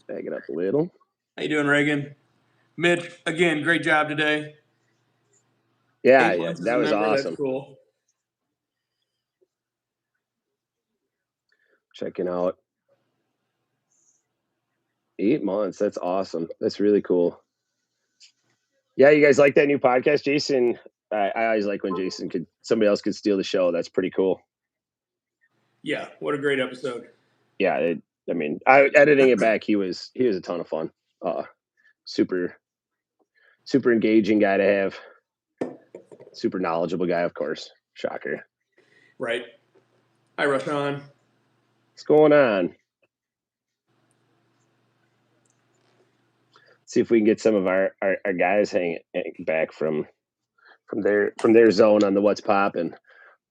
Back it up a little. How you doing, Reagan? Mitch, again, great job today. Yeah, 8 months as that a was member, awesome. that's cool. Checking out 8 months. That's awesome. That's really cool. Yeah, you guys like that new podcast, Jason? I always like when somebody else could steal the show. That's pretty cool. Yeah, what a great episode. Yeah, editing it back, he was a ton of fun. Super engaging guy to have. Super knowledgeable guy, of course. Shocker. Right. Hi, Rashawn. What's going on? See if we can get some of our guys hanging back from their zone on the what's popping.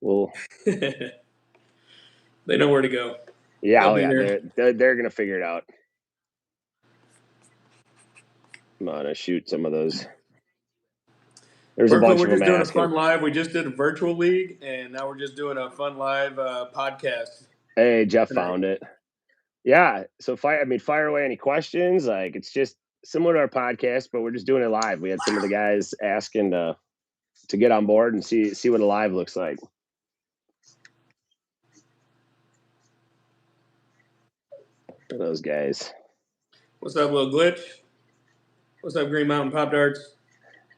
We'll They know where to go. Yeah, They'll be here. they're gonna figure it out. I'm gonna shoot some of those. There's a bunch We're of them just doing asking. a fun live. We just did a virtual league, and now we're just doing a fun live podcast. Hey, Jeff tonight. found it. Yeah, so fire away any questions. Like, it's just similar to our podcast, but we're just doing it live. We had some of the guys asking to get on board and see what a live looks like. Those guys. What's up, little glitch? What's up, Green Mountain Pop Darts?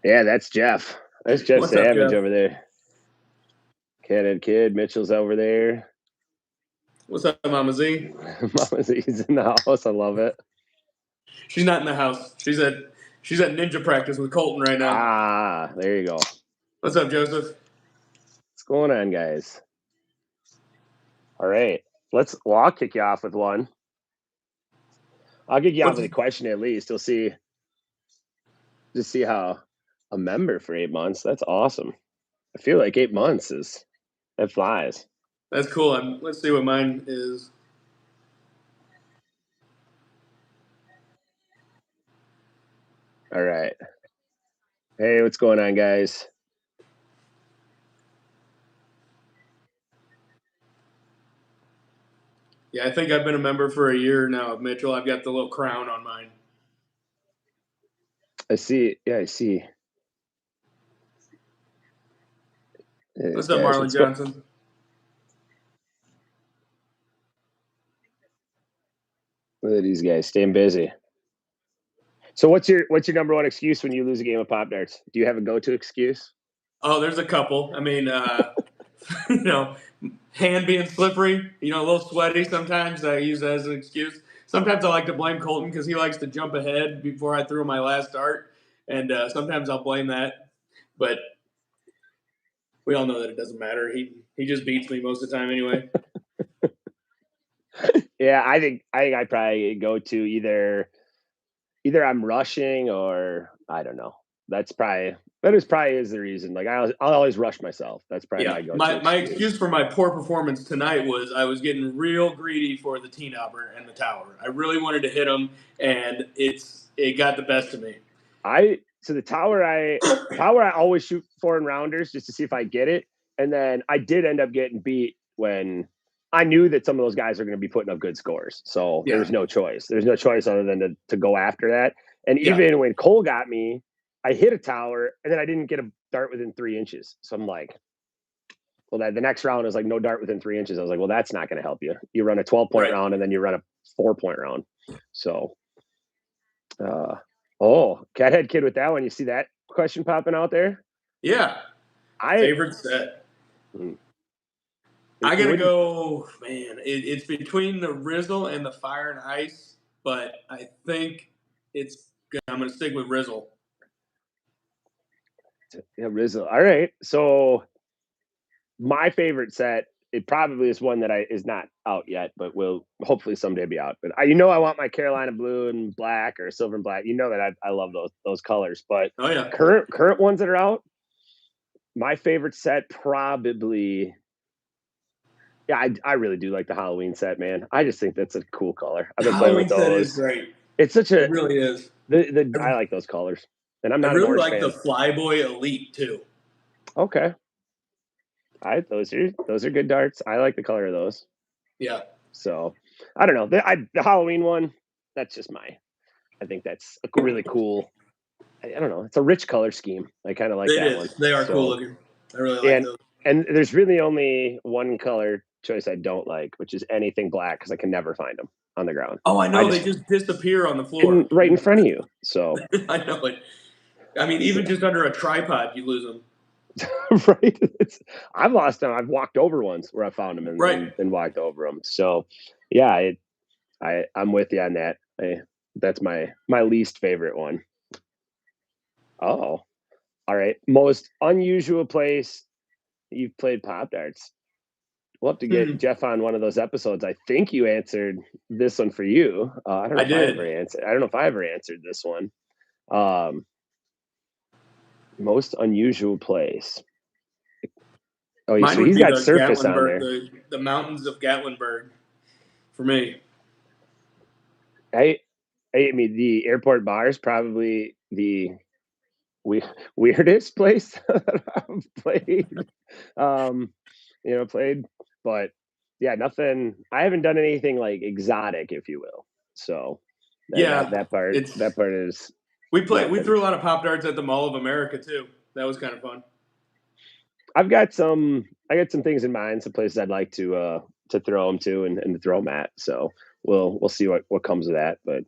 Yeah, that's Jeff. That's Jeff What's up, Savage Jeff? over there. Cathead Kid, Mitchell's over there. What's up, Mama Z? Mama Z's in the house. I love it. She's not in the house. She's at ninja practice with Colton right now. Ah, there you go. What's up, Joseph? What's going on, guys? All right. I'll kick you off with one. I'll kick you off with a question at least. Just see how a member for 8 months. That's awesome. I feel like 8 months that flies. That's cool. Let's see what mine is. All right. Hey, what's going on, guys? Yeah, I think I've been a member for a year now, Mitchell. I've got the little crown on mine. I see. Yeah, I see. What's up, Marlon Johnson? Look at these guys staying busy. So what's your number one excuse when you lose a game of Pop Darts? Do you have a go-to excuse? Oh, there's a couple. I mean, hand being slippery, a little sweaty sometimes. I use that as an excuse. Sometimes I like to blame Colton because he likes to jump ahead before I throw my last dart. And sometimes I'll blame that. But we all know that it doesn't matter. He just beats me most of the time anyway. Yeah, I think I probably go to either I'm rushing or I don't know. That is the reason. Like I'll always rush myself. That's probably my go-to. My excuse for my poor performance tonight was I was getting real greedy for the tee knobber and the tower. I really wanted to hit them, and it got the best of me. The tower I always shoot for in rounders just to see if I get it, and then I did end up getting beat when I knew that some of those guys are going to be putting up good scores. So There's no choice. There's no choice other than to go after that. And even when Cole got me, I hit a tower and then I didn't get a dart within 3 inches. So I'm like, well, the next round is like no dart within 3 inches. I was like, well, that's not going to help you. You run a 12-point round and then you run a 4-point round. So, Cathead Kid with that one. You see that question popping out there? Yeah. Favorite set. I gotta go, man. It's between the Rizzle and the Fire and Ice, but I think I'm gonna stick with Rizzle. Yeah, Rizzle. All right. So my favorite set, it probably is one that is not out yet, but will hopefully someday be out. But I want my Carolina blue and black or silver and black. You know that I love those colors. But current ones that are out, my favorite set probably. Yeah, I really do like the Halloween set, man. I just think that's a cool color. I've been playing with those. Halloween set is great. It really is. I like those colors, and I'm not. I really like the Flyboy Elite too. Okay. Those are good darts. I like the color of those. Yeah. So I don't know. The Halloween one, that's just I think that's a really cool. I don't know. It's a rich color scheme. I kind of like It that is. one. They are cool So, looking. I really like those. and there's really only one color choice I don't like, which is anything black because I can never find them on the ground. Oh, I I know. They just just disappear on the floor. right in front of you. So I know it. I mean, even just under a tripod, you lose them. right, I've lost them. I've walked over ones where I found them Right. and walked over them. So yeah, I'm with you on that. That's my least favorite one. Oh, all right. Most unusual place you've played Pop Darts. We'll have to get Jeff on one of those episodes. I think you answered this one for you. I don't know I if I ever did. answered. I don't know if I ever answered this one. Most unusual place. Oh, Mine so would he's be got the surface on Gatlinburg, there. the mountains of Gatlinburg, for me. I mean, the airport bar is probably the weirdest place that I've played. Played, but yeah, nothing. I haven't done anything like exotic, if you will. So Yeah, that part it's is we nothing. threw a lot of Pop Darts at the Mall of America too. That was kind of fun. I got some things in mind, some places I'd like to throw them to and to throw them at. So we'll see what comes of that. But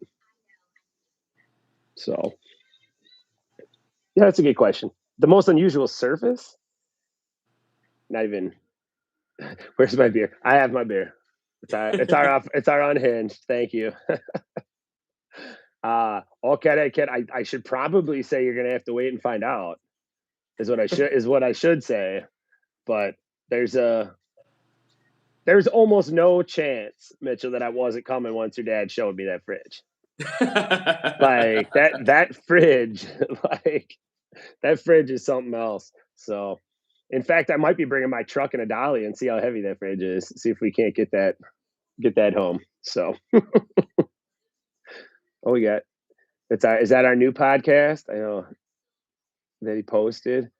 so yeah, that's a good question. The most unusual surface? Not even. Where's my beer? I have my beer. It's our unhinged. Thank you. Okay, kid. I should probably say you're gonna have to wait and find out. Is what I should say. But there's almost no chance, Mitchell, that I wasn't coming once your dad showed me that fridge. Like that fridge, like that fridge is something else. So, in fact, I might be bringing my truck and a dolly and see how heavy that fridge is. See if we can't get that home. So, we got is that our new podcast? I know that he posted.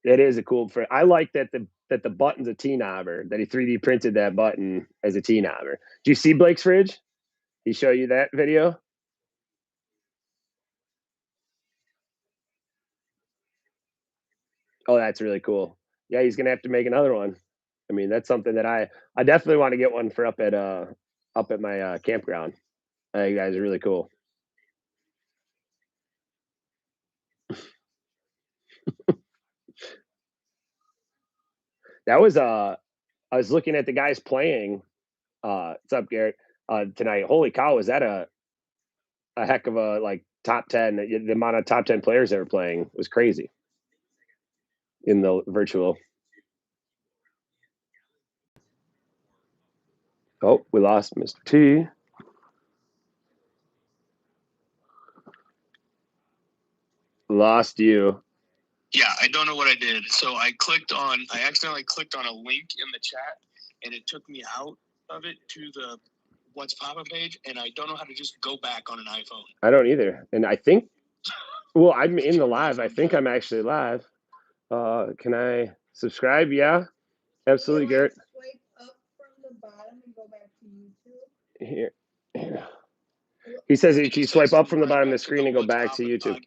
It is a cool fridge. I like that the button's a T-knobber. That he 3D printed that button as a T-knobber. Do you see Blake's fridge? He show you that video? Oh, that's really cool. Yeah, he's gonna have to make another one. I mean, that's something that I definitely want to get one for up at my campground. You guys are really cool. That was I was looking at the guys playing. What's up, Garrett? Tonight. Holy cow! Was that a heck of a like top 10? The amount of top 10 players that were playing was crazy in the virtual. Oh, we lost Mr. T. Lost you. Yeah, I don't know what I did. So I accidentally clicked on a link in the chat, and it took me out of it to the What's Poppin' page, and I don't know how to just go back on an iPhone. I don't either. And I think, well, I'm in the live. I think I'm actually live. Can I subscribe? Yeah, absolutely, Garrett. Swipe up from the bottom and go back to YouTube. Here. He says if you swipe up from the bottom of the screen and go back to YouTube.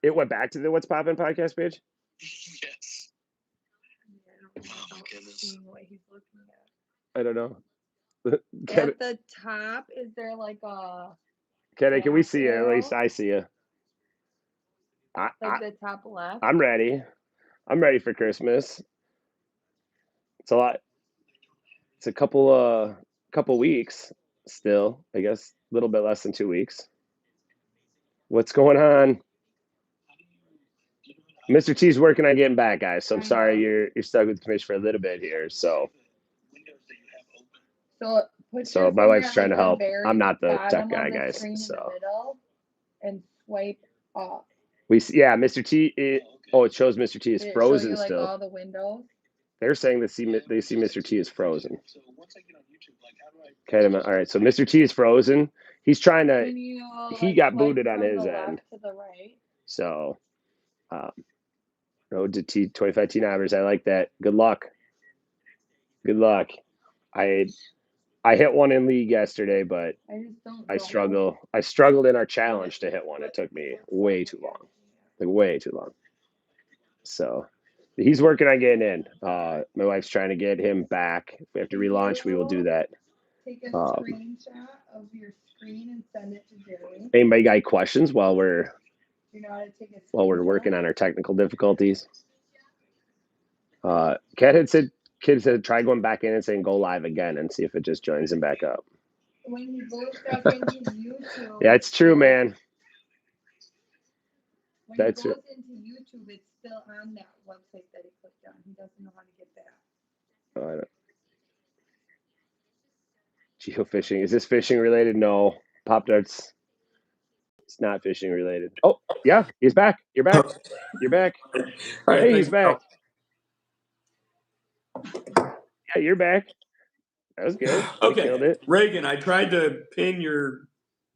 It went back to the What's Poppin' podcast page? Yes. Oh my goodness. What he's looking at. I don't know. At the top, is there like a... Kenny, can we see you? At least I see you. The top left? I'm ready. I'm ready for Christmas. It's a lot. It's a couple weeks still, I guess. A little bit less than 2 weeks. What's going on? Mr. T's working on getting back, guys. So I'm sorry you're stuck with the commission for a little bit here. So my wife's trying to help. I'm not the tech guy, guys. So and swipe up. Mr. T. It shows Mr. T is frozen show you, still. All the windows. They're saying they see Mr. T is frozen. Okay, all right. So Mr. T is frozen. He's trying to. He got booted on his end. To the right. So, road to T 25 T knobbers. I like that. Good luck. Good luck. I I hit one in league yesterday, but I just don't. I struggled in our challenge to hit one. It took me way too long, like way too long. So he's working on getting in. My wife's trying to get him back. If we have to relaunch, we will do that. Take a screenshot of your screen and send it to Jerry. Anybody got questions while we're You know how to take a working on our technical difficulties? Kid said try going back in and saying go live again and see if it just joins him back up. When he goes back into YouTube. Yeah, it's true, man. When he goes into YouTube, it's still on that website that he clicked on. He doesn't know how to get back. Geofishing. Is this fishing related? No. Pop Darts. It's not fishing related. Oh, yeah. He's back. You're back. You're back. Hey, he's back. Yeah, you're back. That was good. Okay. Killed it. Reagan, I tried to pin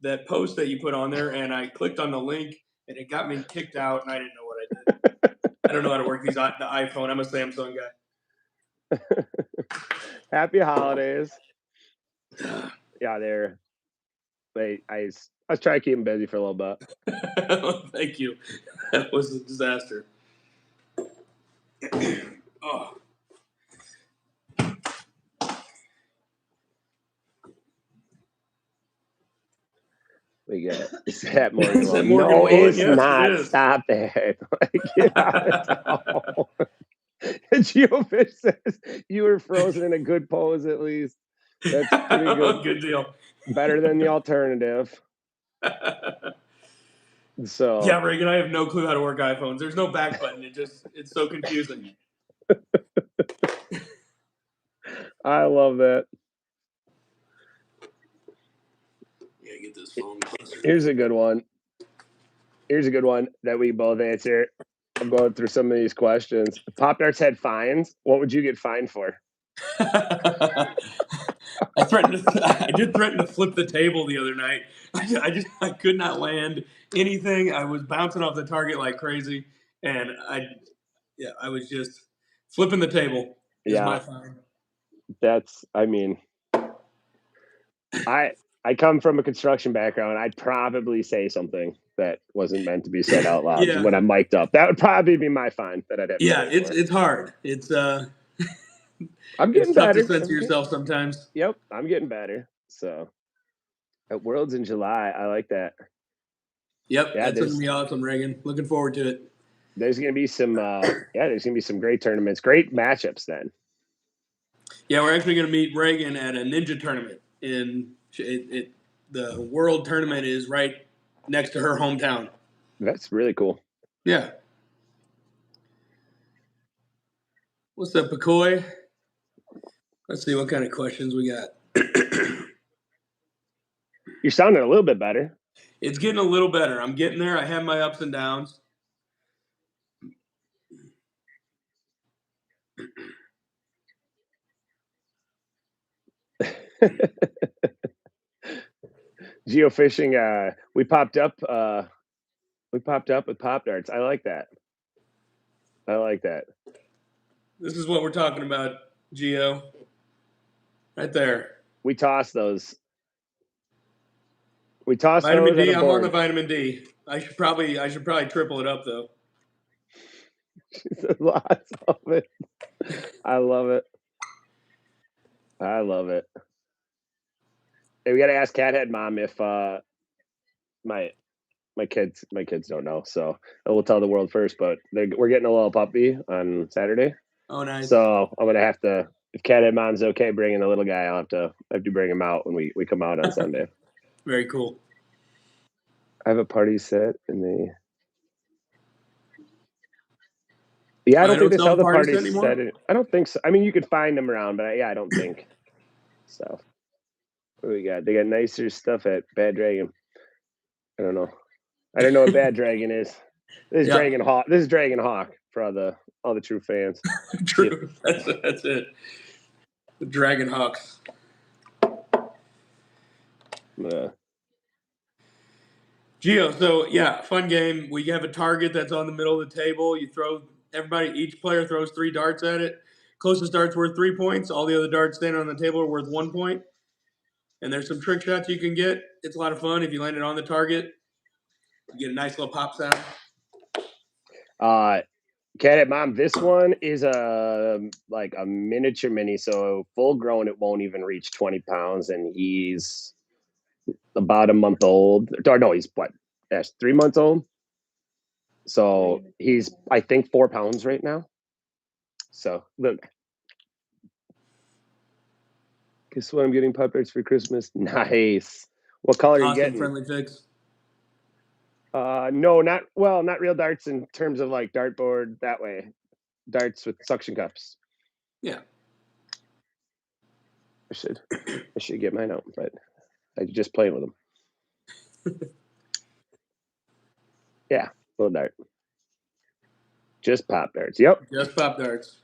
that post that you put on there, and I clicked on the link, and it got me kicked out, and I didn't know what I did. I don't know how to work the iPhone. I'm a Samsung guy. Happy holidays. Yeah, I was trying to keep him busy for a little bit. Thank you. That was a disaster. Oh. We got is that Morgan? Is that No, Morgan it's Yes, not. it is. Stop that. Get out of town. Geofish says you were frozen in a good pose at least. That's pretty good. Good deal. Better than the alternative. So yeah, Reagan, I have no clue how to work iPhones. There's no back button. It's so confusing. I love that. Yeah, get this phone closer. Here's a good one. Here's a good one that we both answer. I'm going through some of these questions. If Pop Darts had fines, what would you get fined for? I did threaten to flip the table the other night. I could not land anything. I was bouncing off the target like crazy, and I was just flipping the table. Is my fine. I come from a construction background. I'd probably say something that wasn't meant to be said out loud when I'm mic'd up. That would probably be my fine that I'd have. Yeah, it's hard. It's I'm getting tough better. To censor yourself sometimes. Yep, I'm getting better. So, at Worlds in July, I like that. Yep, that's gonna be awesome, Reagan. Looking forward to it. There's gonna be some, there's gonna be some great tournaments, great matchups. Then. Yeah, we're actually gonna meet Reagan at a ninja tournament the World Tournament is right next to her hometown. That's really cool. Yeah. What's up, Pacoy? Let's see what kind of questions we got. You're sounding a little bit better. It's getting a little better. I'm getting there. I have my ups and downs. Geofishing, we popped up with Pop Darts. I like that. This is what we're talking about, Geo. Right there. We toss those. We toss vitamin those D. at a I'm board. on the vitamin D. I should probably triple it up though. Lots of it. I love it. Hey, we got to ask Cathead Mom if my kids don't know, so we'll tell the world first. But we're getting a little puppy on Saturday. Oh, nice. So I'm gonna have to, if Cathead Mom's okay bringing the little guy, I'll have to bring him out when we come out on Sunday. Very cool. I have a party set in the. Yeah, I don't think they sell the party set. I don't think so. I mean, you could find them around, but I don't think so. What do we got? They got nicer stuff at Bad Dragon. I don't know what Bad Dragon is. This is Dragon Hawk. This is Dragon Hawk for all the true fans. True. Yep. That's it. The Dragon Hawks. Geo, so yeah, fun game. We have a target that's on the middle of the table. You throw each player throws 3 darts at it. Closest dart's worth 3 points. All the other darts standing on the table are worth 1 point. And there's some trick shots you can get. It's a lot of fun if you land it on the target. You get a nice little pop sound. Cat at Mom, this one is like a miniature mini, so full grown it won't even reach 20 pounds, and he's about a month old. Or no, he's what? That's 3 months old. So he's I think 4 pounds right now. So look. Guess what I'm getting Pop Darts for Christmas? Nice. What color are you Awesome getting? friendly fix. No, not real darts in terms of like dartboard that way. Darts with suction cups. Yeah. I should get mine out, but I just playing with them. Yeah, little dart. Just Pop Darts. Yep. Just Pop Darts.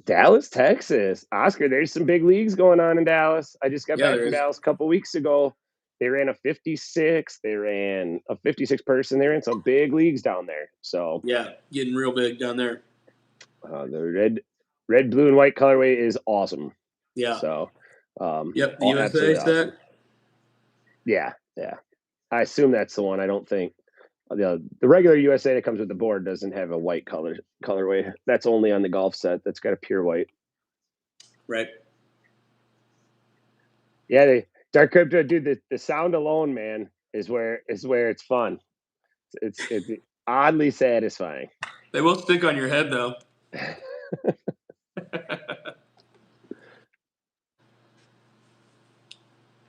Dallas, Texas. Oscar, there's some big leagues going on in Dallas. I just got back from Dallas a couple weeks ago. They ran a 56. They ran a 56 person. They ran some big leagues down there. So yeah, getting real big down there. The red, blue, and white colorway is awesome. Yeah. So, yep, the USA set. Awesome. Yeah. I assume that's the one. I don't think the regular USA that comes with the board doesn't have a white colorway. That's only on the golf set. That's got a pure white. Right. Yeah, Dark Crypto, dude. The sound alone, man, is where it's fun. It's oddly satisfying. They will stick on your head though.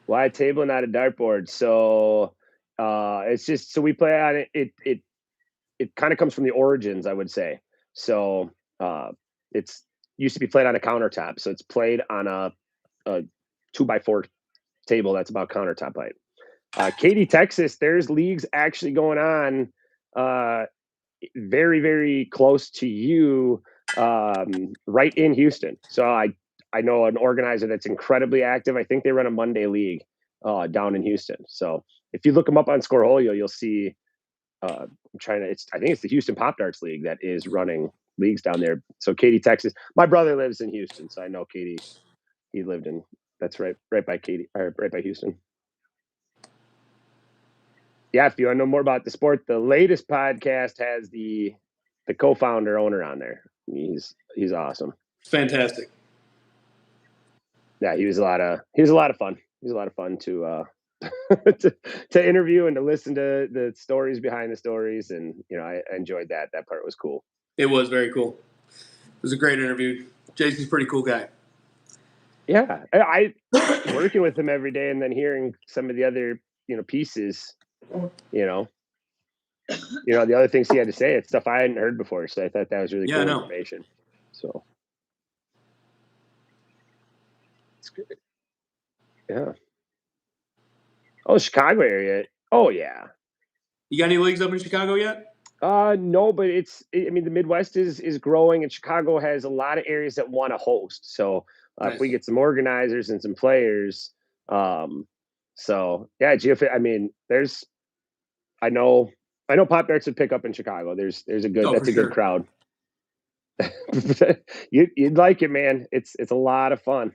Why a table and not a dartboard? So it's just so we play on it. It kind of comes from the origins, I would say. So it's used to be played on a countertop. So it's played on a 2x4 table that's about countertop height. Katy, Texas, there's leagues actually going on very, very close to you, right in Houston. So I know an organizer that's incredibly active. I think they run a Monday league down in Houston. So if you look them up on Scoreholio, you'll see. I think it's the Houston Pop Darts League that is running leagues down there. So Katy, Texas. My brother lives in Houston, so I know Katy. He lived in. That's right by Katy, or right by Houston. Yeah, if you want to know more about the sport, the latest podcast has the co-founder owner on there. He's awesome. Fantastic. Yeah, he was a lot of fun. He was a lot of fun to to interview and to listen to the stories behind the stories, and I enjoyed that. That part was cool. It was very cool. It was a great interview. Jason's a pretty cool guy. Yeah, I working with him every day, and then hearing some of the other pieces. The other things he had to say, it's stuff I hadn't heard before. So I thought that was really cool information. So it's good. Yeah. Oh, Chicago area. Oh yeah. You got any leagues up in Chicago yet? No, but I mean, the Midwest is growing, and Chicago has a lot of areas that want to host. So nice. If we get some organizers and some players, so yeah, I mean, I know Pop Darts would pick up in Chicago. There's a good good crowd. You'd like it, man. It's a lot of fun.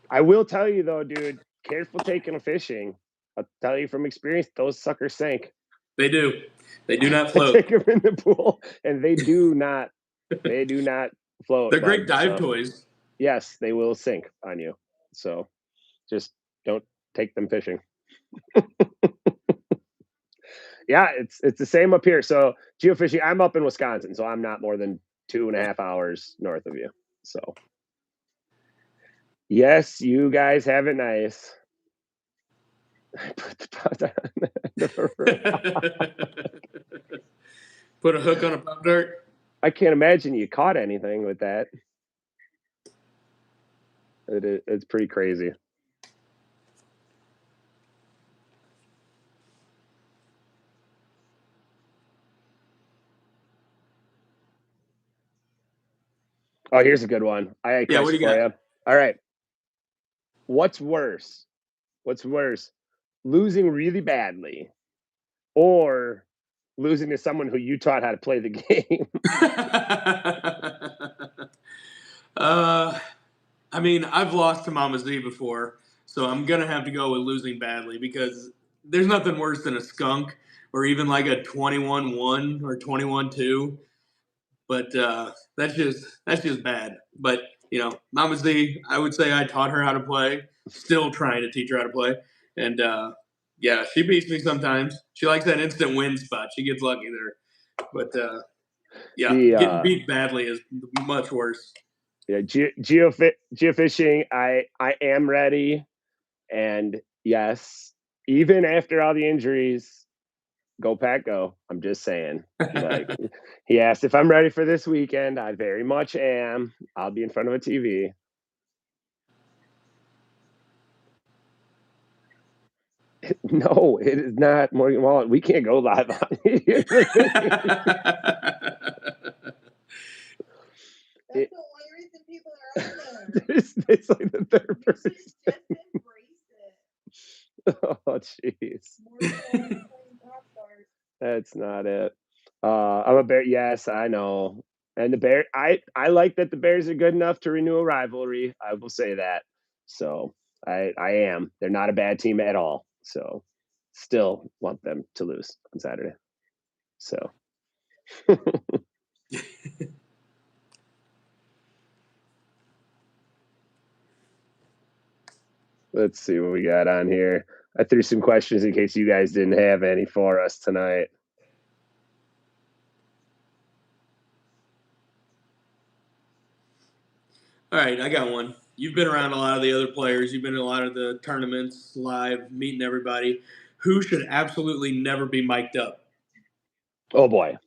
I will tell you though, dude, careful taking a fishing. I'll tell you from experience, those suckers sink. They do. They do not float. Take them in the pool, and they do not. They do not float. They're great dive toys. Yes, they will sink on you. So, just don't take them fishing. Yeah, it's the same up here. So geofishing, I'm up in Wisconsin, so I'm not more than 2.5 hours north of you. So yes, you guys have it nice. I put the pot on. Put a hook on a Pop Dart. I can't imagine you caught anything with that. It's pretty crazy. Oh, here's a good one. I had a question for you. All right. What's worse? Losing really badly or losing to someone who you taught how to play the game? I mean, I've lost to Mama Z before, so I'm gonna have to go with losing badly because there's nothing worse than a skunk or even like a 21-1 or 21-2. But that's just bad. But Mama Z, I would say I taught her how to play. Still trying to teach her how to play, and yeah, she beats me sometimes. She likes that instant win spot. She gets lucky there, but yeah, getting beat badly is much worse. Yeah, geofishing. I am ready, and yes, even after all the injuries, go Pack, go. I'm just saying. Like he asked if I'm ready for this weekend. I very much am. I'll be in front of a TV. No, it is not Morgan Wallen. We can't go live on here. That's the only reason people are on there. It's like the third You person. should just embrace it. Oh, jeez. Morgan Wallen playing Pop Darts. That's not it. I'm a Bear. Yes, I know. And the Bear, I like that the Bears are good enough to renew a rivalry. I will say that. So I am. They're not a bad team at all. So still want them to lose on Saturday. So let's see what we got on here. I threw some questions in case you guys didn't have any for us tonight. All right, I got one. You've been around a lot of the other players. You've been in a lot of the tournaments live, meeting everybody. Who should absolutely never be mic'd up? Oh boy.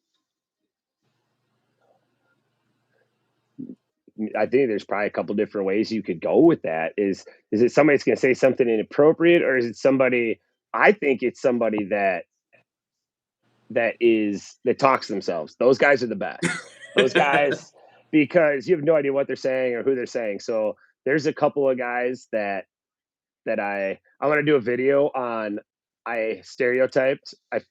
I think there's probably a couple different ways you could go with that. Is it somebody that's going to say something inappropriate, or is it somebody? I think it's somebody that talks themselves. Those guys are the best. Those guys, because you have no idea what they're saying or who they're saying. So there's a couple of guys that I want to do a video on. I stereotyped 6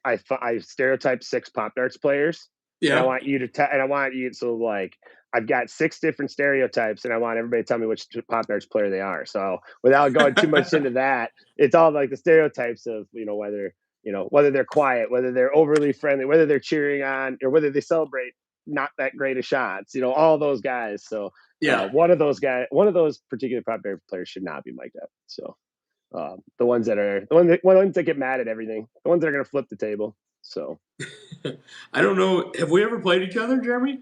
Pop Darts players. Yeah. And I want you to so like I've got 6 different stereotypes, and I want everybody to tell me which Pop Darts player they are. So without going too much into that, it's all like the stereotypes of whether they're quiet, whether they're overly friendly, whether they're cheering on, or whether they celebrate not that great of shots. All those guys. So yeah, one of those particular Pop Dart players should not be mic'd up. So the ones that get mad at everything, the ones that are going to flip the table. So I don't know. Have we ever played each other, Jeremy?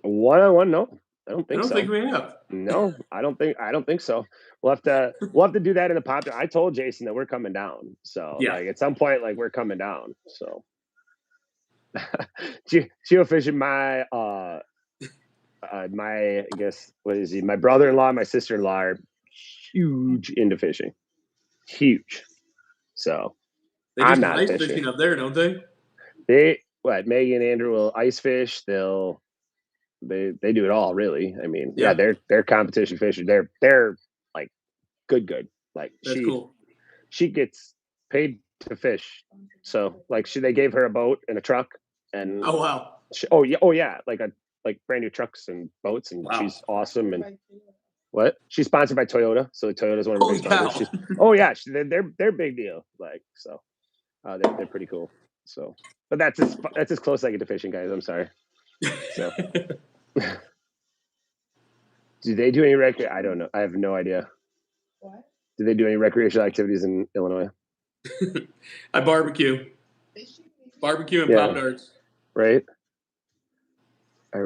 One-on-one, no. I don't think so. I don't think we have. No, I don't think so. We'll have to do that in the Pop Dart. I told Jason that we're coming down. So like at some point, like we're coming down. So geofishing, my I guess what is he? My brother-in-law, my sister-in-law are huge into fishing. Huge. So they do some ice fishing up there, don't they? Megan and Andrew will ice fish. They do it all, really. I mean, yeah, they're competition fishers. They're like good. Like that's cool. She gets paid to fish. So like they gave her a boat and a truck, and oh wow. Oh yeah, like brand new trucks and boats, and she's awesome. And what? She's sponsored by Toyota, so Toyota's one of her big sponsors. They're big deal. Like so, they're pretty cool. So, but that's as close as I get to fishing, guys. I'm sorry. So, do they do any I don't know. I have no idea. What? Do they do any recreational activities in Illinois? I barbecue. Barbecue and Pop Darts. Right? I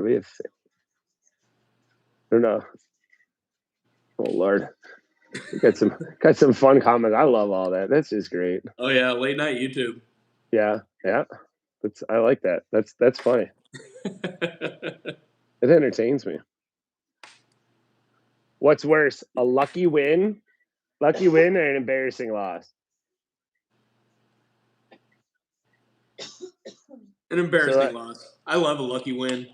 don't know. Oh Lord. Got some fun comments. I love all that. That's just great. Oh yeah, late night YouTube. Yeah. I like that. That's funny. It entertains me. What's worse, a lucky win or an embarrassing loss? An embarrassing loss. I love a lucky win.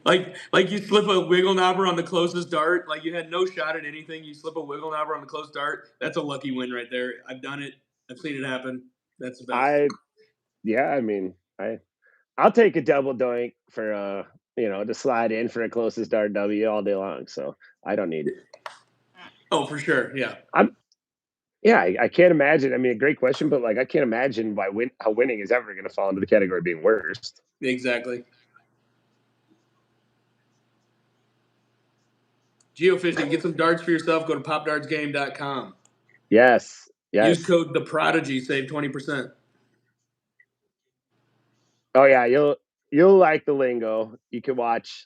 like you slip a wiggle knobber on the closest dart, like you had no shot at anything, you slip a wiggle knobber on the close dart, that's a lucky win right there. I've done it. I've seen it happen. That's the best. I'll take a double doink for to slide in for a closest dart W all day long. So I don't need. Oh, for sure. Yeah. I can't imagine. I mean, a great question, but like I can't imagine how winning is ever going to fall into the category of being worst. Exactly. Geofishing, get some darts for yourself. Go to popdartsgame.com. Yes. Use code The Prodigy, save 20%. Oh yeah, you'll like the lingo. You can watch.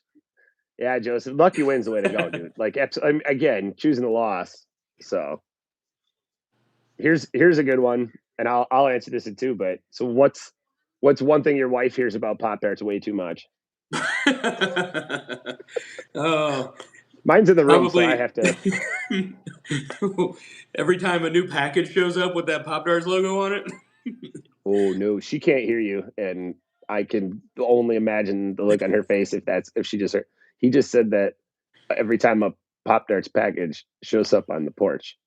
Yeah, Joseph, lucky wins the way to go, dude. Like again, choosing the loss. So here's a good one, and I'll answer this in two. But so what's one thing your wife hears about Pop Darts way too much? Oh, mine's in the room, so probably. I have to. Every time a new package shows up with that Pop Darts logo on it. Oh no, she can't hear you, and I can only imagine the look on her face if she just heard. He just said that every time a Pop Darts package shows up on the porch,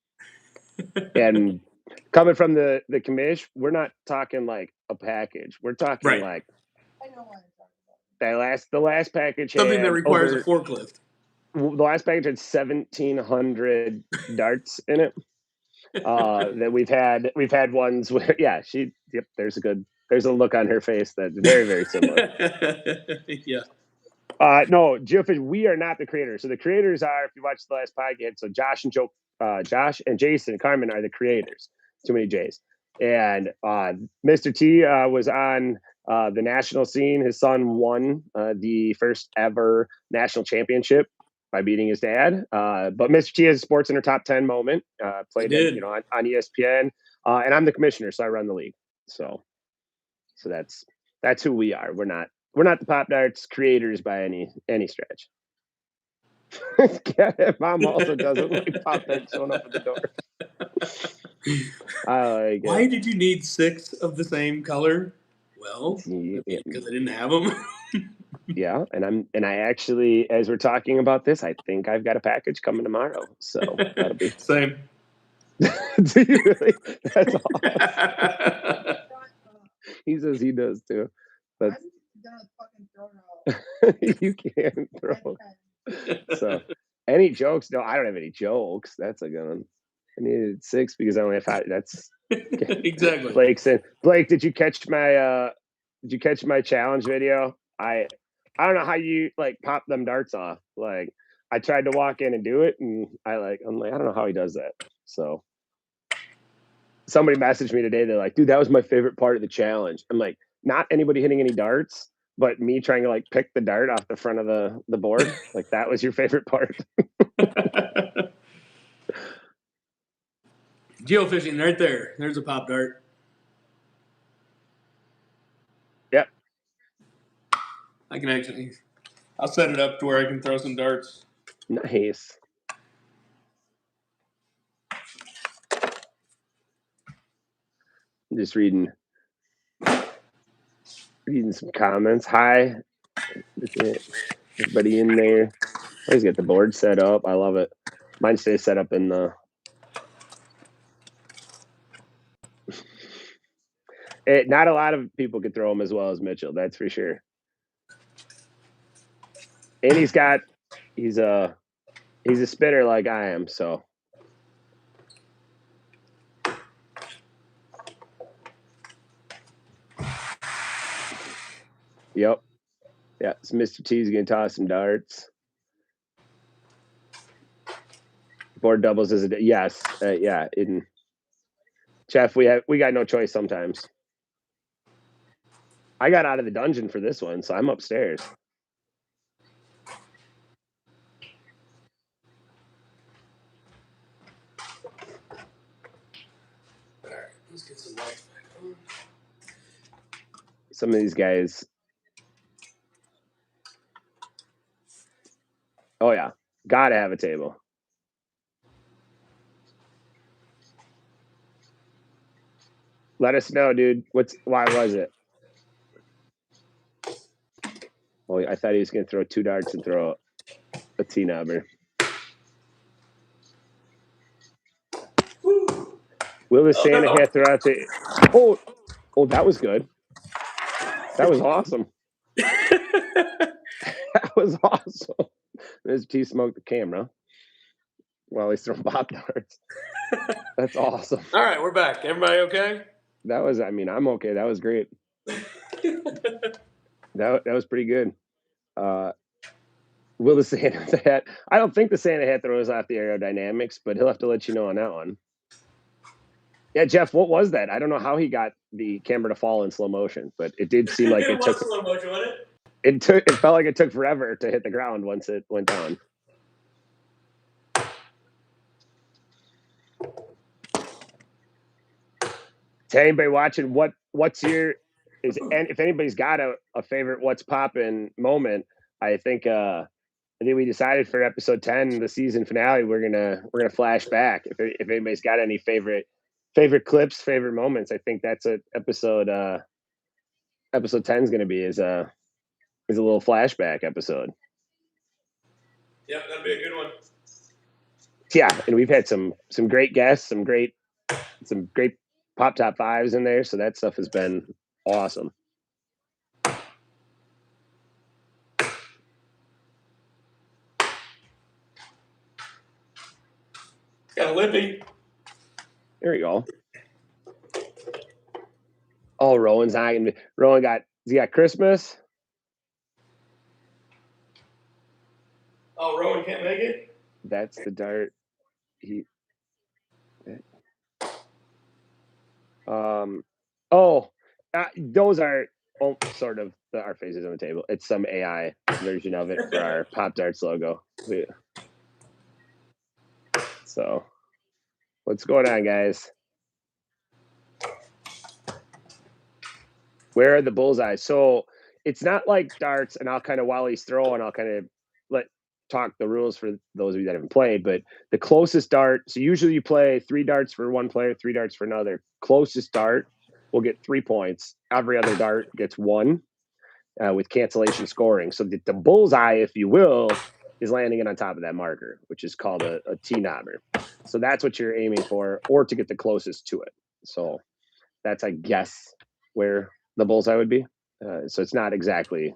and coming from the commish, we're not talking like a package. We're talking Right. like I know what I'm talking the last package something that requires a forklift. The last package had 1,700 darts in it. That we've had ones where there's a look on her face that's very, very similar. Yeah. No, Geofish, we are not the creators. So the creators are, if you watch the last podcast, so Josh and Jason Carmen are the creators. Too many J's. And Mr. T was on the national scene. His son won the first ever national championship by beating his dad. But Mr. T has a sports in her top 10 moment. Played in, on ESPN. And I'm the commissioner, so I run the league. So that's who we are. We're not the Pop Darts creators by any stretch. Mom also doesn't like Pop Darts showing up at the door. Why did you need 6 of the same color? Well, because I didn't have them. Yeah, and I actually, as we're talking about this, I think I've got a package coming tomorrow. So that'll be same. Do you really? That's awesome. He says he does too. That's gonna fucking throw it out. You can't throw. So, any jokes? No, I don't have any jokes. That's a good one. I needed 6 because I only have 5. That's exactly. Blake, did you catch my challenge video? I don't know how you like pop them darts off. Like I tried to walk in and do it, and I'm like, I don't know how he does that. So somebody messaged me today. They're like, dude, that was my favorite part of the challenge. I'm like, not anybody hitting any darts, but me trying to like pick the dart off the front of the board. Like that was your favorite part. Geofishing right there. There's a Pop Dart. Yep. I'll set it up to where I can throw some darts. Nice. I'm just reading some comments. Hi. Everybody in there. Oh, he's got the board set up. I love it. Mine stays set up in the. Not a lot of people could throw them as well as Mitchell. That's for sure. And he's a spinner like I am. So. Yep. Yeah. So Mr. T's gonna toss some darts. Board doubles as a yes. Yeah. Jeff, we got no choice sometimes. I got out of the dungeon for this one, so I'm upstairs. All right, let's get some lights back on. Some of these guys. Oh yeah, gotta have a table. Let us know, dude. Why was it? Oh, I thought he was gonna throw 2 darts and throw a T-knobber. Will the Santa hat throw out the? Oh, that was good. That was awesome. That was awesome. Mr. T smoked the camera while he's throwing Pop Darts. That's awesome. All right, we're back. Everybody okay? That was, I mean, I'm okay. That was great. That was pretty good. Will the Santa hat? I don't think the Santa hat throws off the aerodynamics, but he'll have to let you know on that one. Yeah, Jeff, what was that? I don't know how he got the camera to fall in slow motion, but it did seem like it took slow motion, wasn't it? It felt like it took forever to hit the ground once it went down. To anybody watching, what's your and if anybody's got a favorite what's poppin' moment, I think we decided for episode 10, the season finale, we're gonna flash back. If anybody's got any favorite clips, favorite moments, I think that's a episode 10 is gonna be is a little flashback episode. Yep, that'd be a good one. Yeah, and we've had some great guests, some great pop top fives in there, so that stuff has been awesome. Got a lippy. There we go. Oh, Rowan's not gonna be. Rowan got Christmas. Oh, Rowan can't make it? That's the dart. Those are sort of our faces on the table. It's some AI version of it for our Pop Darts logo. So, what's going on, guys? Where are the bullseyes? So it's not like darts, and I'll kind of while he's throwing, I'll kind of talk the rules for those of you that haven't played. But the closest dart, so usually you play 3 darts for one player, 3 darts for another. Closest dart will get 3 points. Every other dart gets 1 with cancellation scoring. So the bullseye, if you will, is landing it on top of that marker, which is called a T-knobber. So that's what you're aiming for, or to get the closest to it. So that's, I guess, where the bullseye would be. So it's not exactly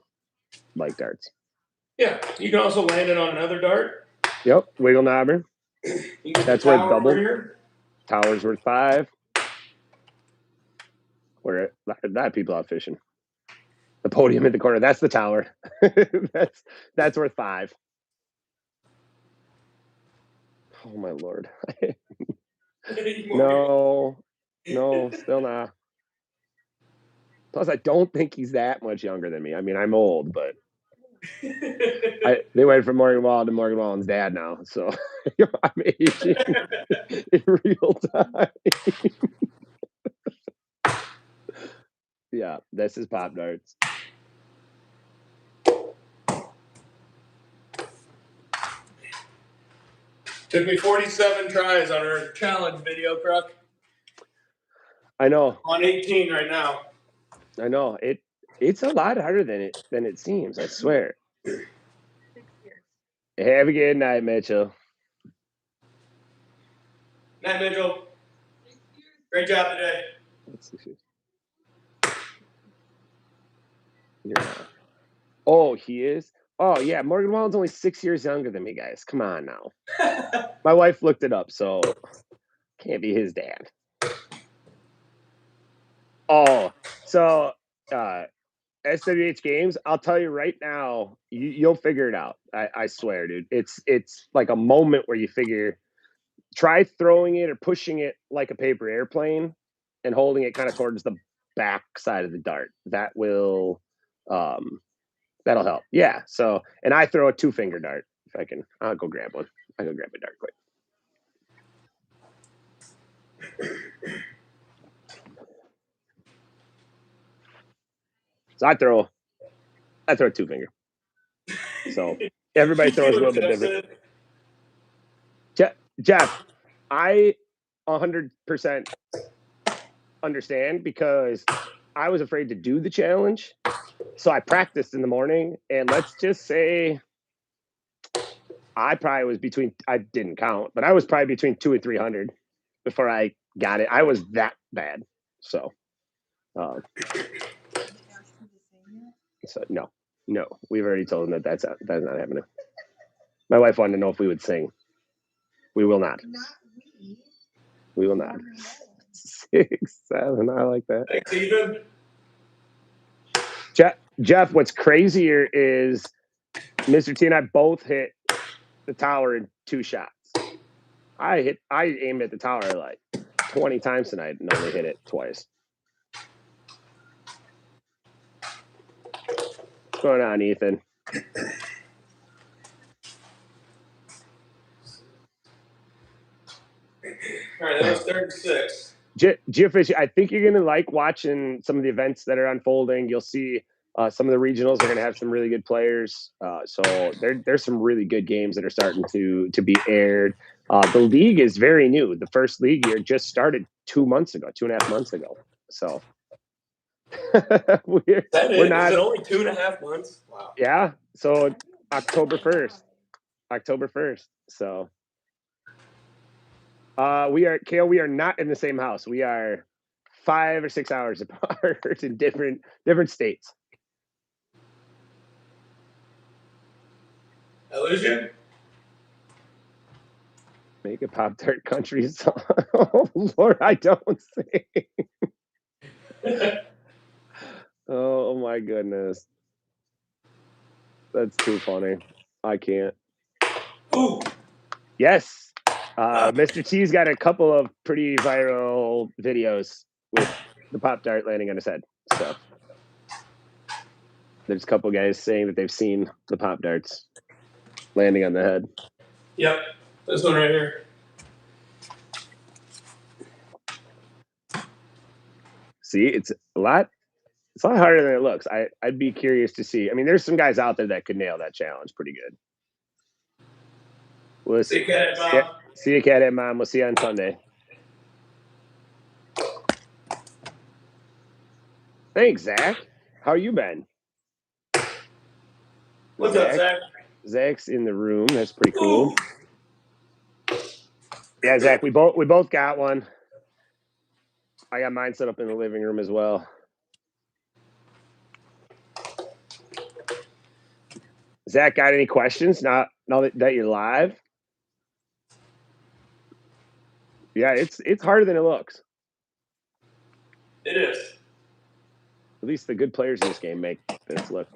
like darts. Yeah, you can also land it on another dart. Yep, wiggle knobber. That's worth double. Tower's worth 5. Where that people out fishing. The podium in the corner. That's the tower. that's worth 5. Oh my lord. No, still not. Plus, I don't think he's that much younger than me. I mean, I'm old, but they went from Morgan Wallen to Morgan Wallen's dad now, so I'm aging in real time. Yeah, this is Pop Darts. Took me 47 tries on our challenge video, Crook. I know. On 18 right now. I know. It's a lot harder than it seems, I swear. 6 years. Have a good night, Mitchell. Night, Mitchell. Great job today. That's 6 years. Oh, he is? Oh, yeah. Morgan Wallen's only 6 years younger than me, guys. Come on now. My wife looked it up, so can't be his dad. Oh, so SWH Games, I'll tell you right now, you'll figure it out. I swear, dude. It's like a moment where you figure, try throwing it or pushing it like a paper airplane and holding it kind of towards the back side of the dart. That will that'll help. Yeah. So, and I throw a 2-finger dart. If I can, I'll go grab one. I'll go grab a dart quick. So I throw a 2-finger. So everybody throws a little bit different. Jeff, I 100% understand, because I was afraid to do the challenge. So I practiced in the morning, and let's just say I probably was I didn't count, but I was probably between 200 and 300 before I got it. I was that bad. So So no, we've already told them that's not happening. My wife wanted to know if we would sing. We will not. Not we. We will not. 6, 7. I like that. Thanks, Ethan. Jeff, what's crazier is Mr. T and I both hit the tower in 2 shots. I aimed at the tower like 20 times tonight and only hit it twice. What's going on, Ethan? All right, that was 36. Geofish, I think you're going to like watching some of the events that are unfolding. You'll see some of the regionals are going to have some really good players. So there's some really good games that are starting to be aired. The league is very new. The first league year just started 2.5 months ago. So we're not. Is it only 2.5 months? Wow. Yeah. So October 1st. So we are not in the same house. We are 5 or 6 hours apart in different states. I lose you? Make a Pop-Tart country song. Oh, Lord, I don't sing. Oh, my goodness. That's too funny. I can't. Ooh. Yes. Mr. T's got a couple of pretty viral videos with the Pop-Tart landing on his head. So there's a couple guys saying that they've seen the Pop-Tarts landing on the head. Yep. This one right here. See, it's a lot harder than it looks. I'd be curious to see. I mean, there's some guys out there that could nail that challenge pretty good. We'll see you, Cat Mom. See you, Cat Mom. We'll see you on Sunday. Thanks, Zach. How you been? What's up, Zach? Zach's in the room. That's pretty cool. Ooh. Yeah, Zach, we both got one. I got mine set up in the living room as well. Zach, got any questions now that you're live? Yeah, it's harder than it looks. It is. At least the good players in this game make this look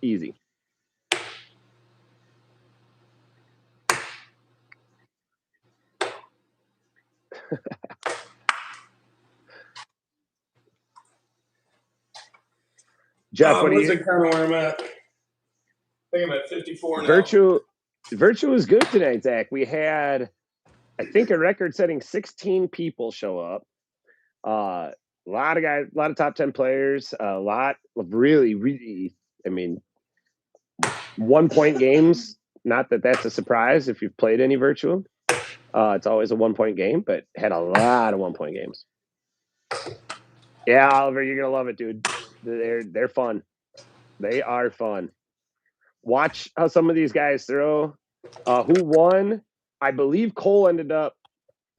easy. Jeff, what do you think kind of where I'm at? I think I'm at 54 now. Virtual was good tonight, Zach. We had, I think, a record-setting 16 people show up. A lot of guys, a lot of top 10 players, a lot of really, I mean, 1-point games. Not that that's a surprise if you've played any virtual. It's always a 1-point game, but had a lot of 1-point games. Yeah, Oliver, you're gonna love it, dude. They're fun. They are fun. Watch how some of these guys throw. Who won? I believe Cole ended up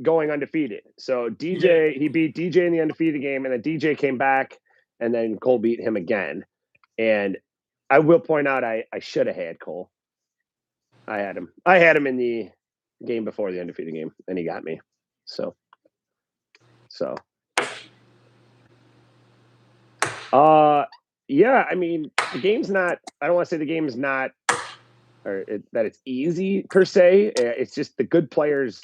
going undefeated. So DJ, he beat DJ in the undefeated game, and then DJ came back, and then Cole beat him again. And I will point out, I should have had Cole. I had him in the game before the undefeated game, and he got me. So. Yeah, I mean, the game's not, I don't want to say the game's not, that it's easy per se. It's just the good players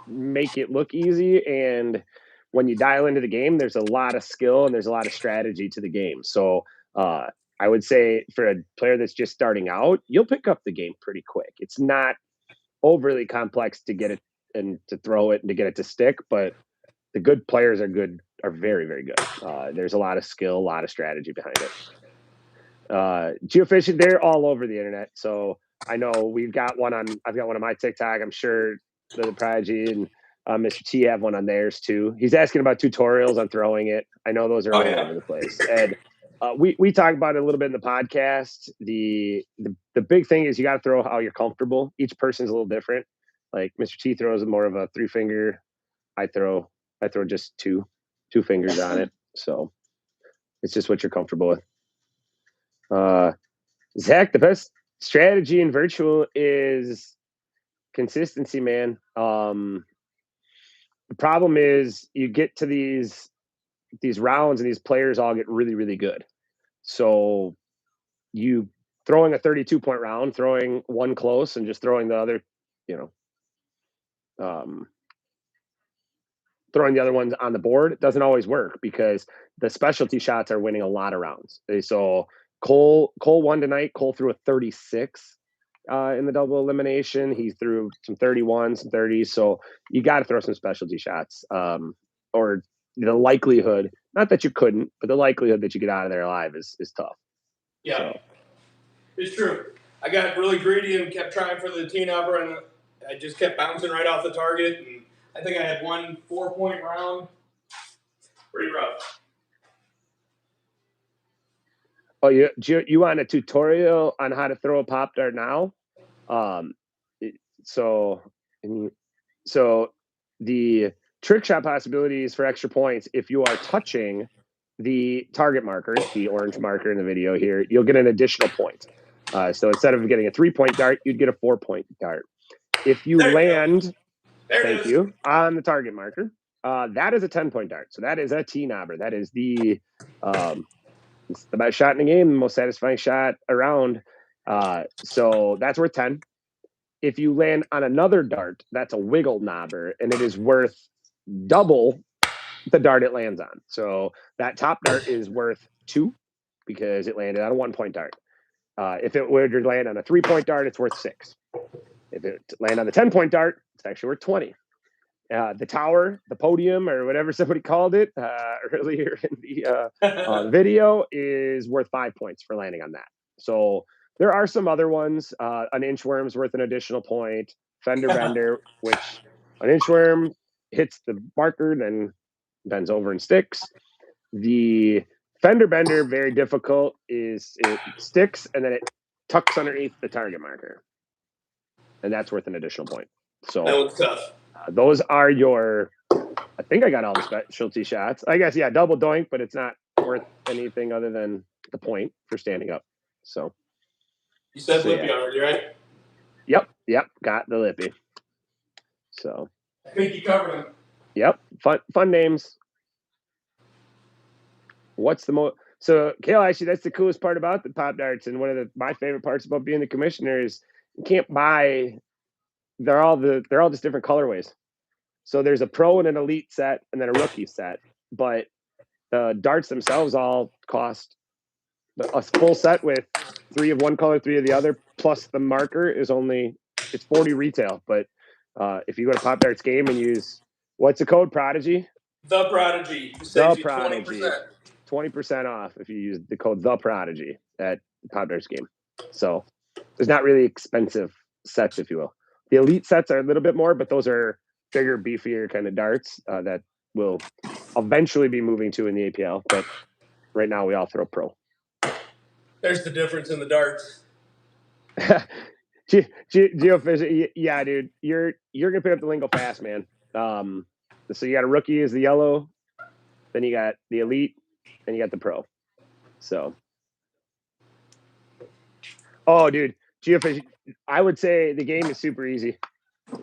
make it look easy. And when you dial into the game, there's a lot of skill and there's a lot of strategy to the game. So I would say for a player that's just starting out, you'll pick up the game pretty quick. It's not overly complex to get it and to throw it and to get it to stick, but the good players are very, very good. There's a lot of skill, a lot of strategy behind it. Geofishing, they're all over the internet. So I know I've got one on my TikTok. I'm sure the Prodigy and Mr. T have one on theirs too. He's asking about tutorials on throwing it. I know those are all over the place. And we talk about it a little bit in the podcast. The big thing is you got to throw how you're comfortable. Each person's a little different. Like Mr. T throws more of a 3-finger. I throw just two fingers on it. So It's just what you're comfortable with. Zach, the best strategy in virtual is consistency, man. The problem is you get to these rounds and these players all get really, really good. So you throwing a 32-point round, throwing one close, and just throwing the other, throwing the other ones on the board, it doesn't always work because the specialty shots are winning a lot of rounds. So Cole won tonight. Cole threw a 36 in the double elimination. He threw some 31s, some 30s. So you got to throw some specialty shots, or the likelihood, not that you couldn't, but the likelihood that you get out of there alive is tough. Yeah, so. It's true. I got really greedy and kept trying for the T-number, and I just kept bouncing right off the target. And I think I had one 4-point round. Pretty rough. Oh, you want a tutorial on how to throw a pop dart now? So the trick shot possibilities for extra points, if you are touching the target marker, the orange marker in the video here, you'll get an additional point. So instead of getting a 3-point dart, you'd get a 4-point dart. If you land, thank you, on the target marker, that is a 10-point dart. So that is a T-knobber. That is it's the best shot in the game, the most satisfying shot around. So that's worth 10. If you land on another dart, that's a wiggle knobber, and it is worth double the dart it lands on. So that top dart is worth 2 because it landed on a 1-point dart. If it were to land on a 3-point dart, it's worth 6. If it land on the 10-point dart, it's actually worth 20. The tower, the podium, or whatever somebody called it earlier in the video, is worth 5 points for landing on that. So there are some other ones. An inchworm's worth an additional point. Fender bender, which an inchworm hits the marker, then bends over and sticks. The fender bender, very difficult, is it sticks and then it tucks underneath the target marker, and that's worth an additional point. So that was tough. Those are your, I think I got all the specialty shots. I guess, yeah, double doink, but it's not worth anything other than the point for standing up. So you said Lippy already, right? Yep, got the Lippy. So I think you covered them. Yep, fun names. What's the most? So, Kale, actually, that's the coolest part about the pop darts, and one of my favorite parts about being the commissioner is you can't buy. They're all just different colorways. So there's a pro and an elite set, and then a rookie set. But the darts themselves all cost a full set with 3 of one color, 3 of the other, plus the marker is it's 40 retail. But if you go to Pop Darts Game and use what's the code, Prodigy? The Prodigy. The Prodigy. 20% off if you use the code The Prodigy at Pop Darts Game. So there's not really expensive sets, if you will. The elite sets are a little bit more, but those are bigger, beefier kind of darts that will eventually be moving to in the APL. But right now we all throw pro. There's the difference in the darts. Geofish, yeah, dude, you're gonna pick up the lingo fast, man. So you got a rookie is the yellow, then you got the elite, and you got the pro. So, oh, dude, Geofish, I would say the game is super easy.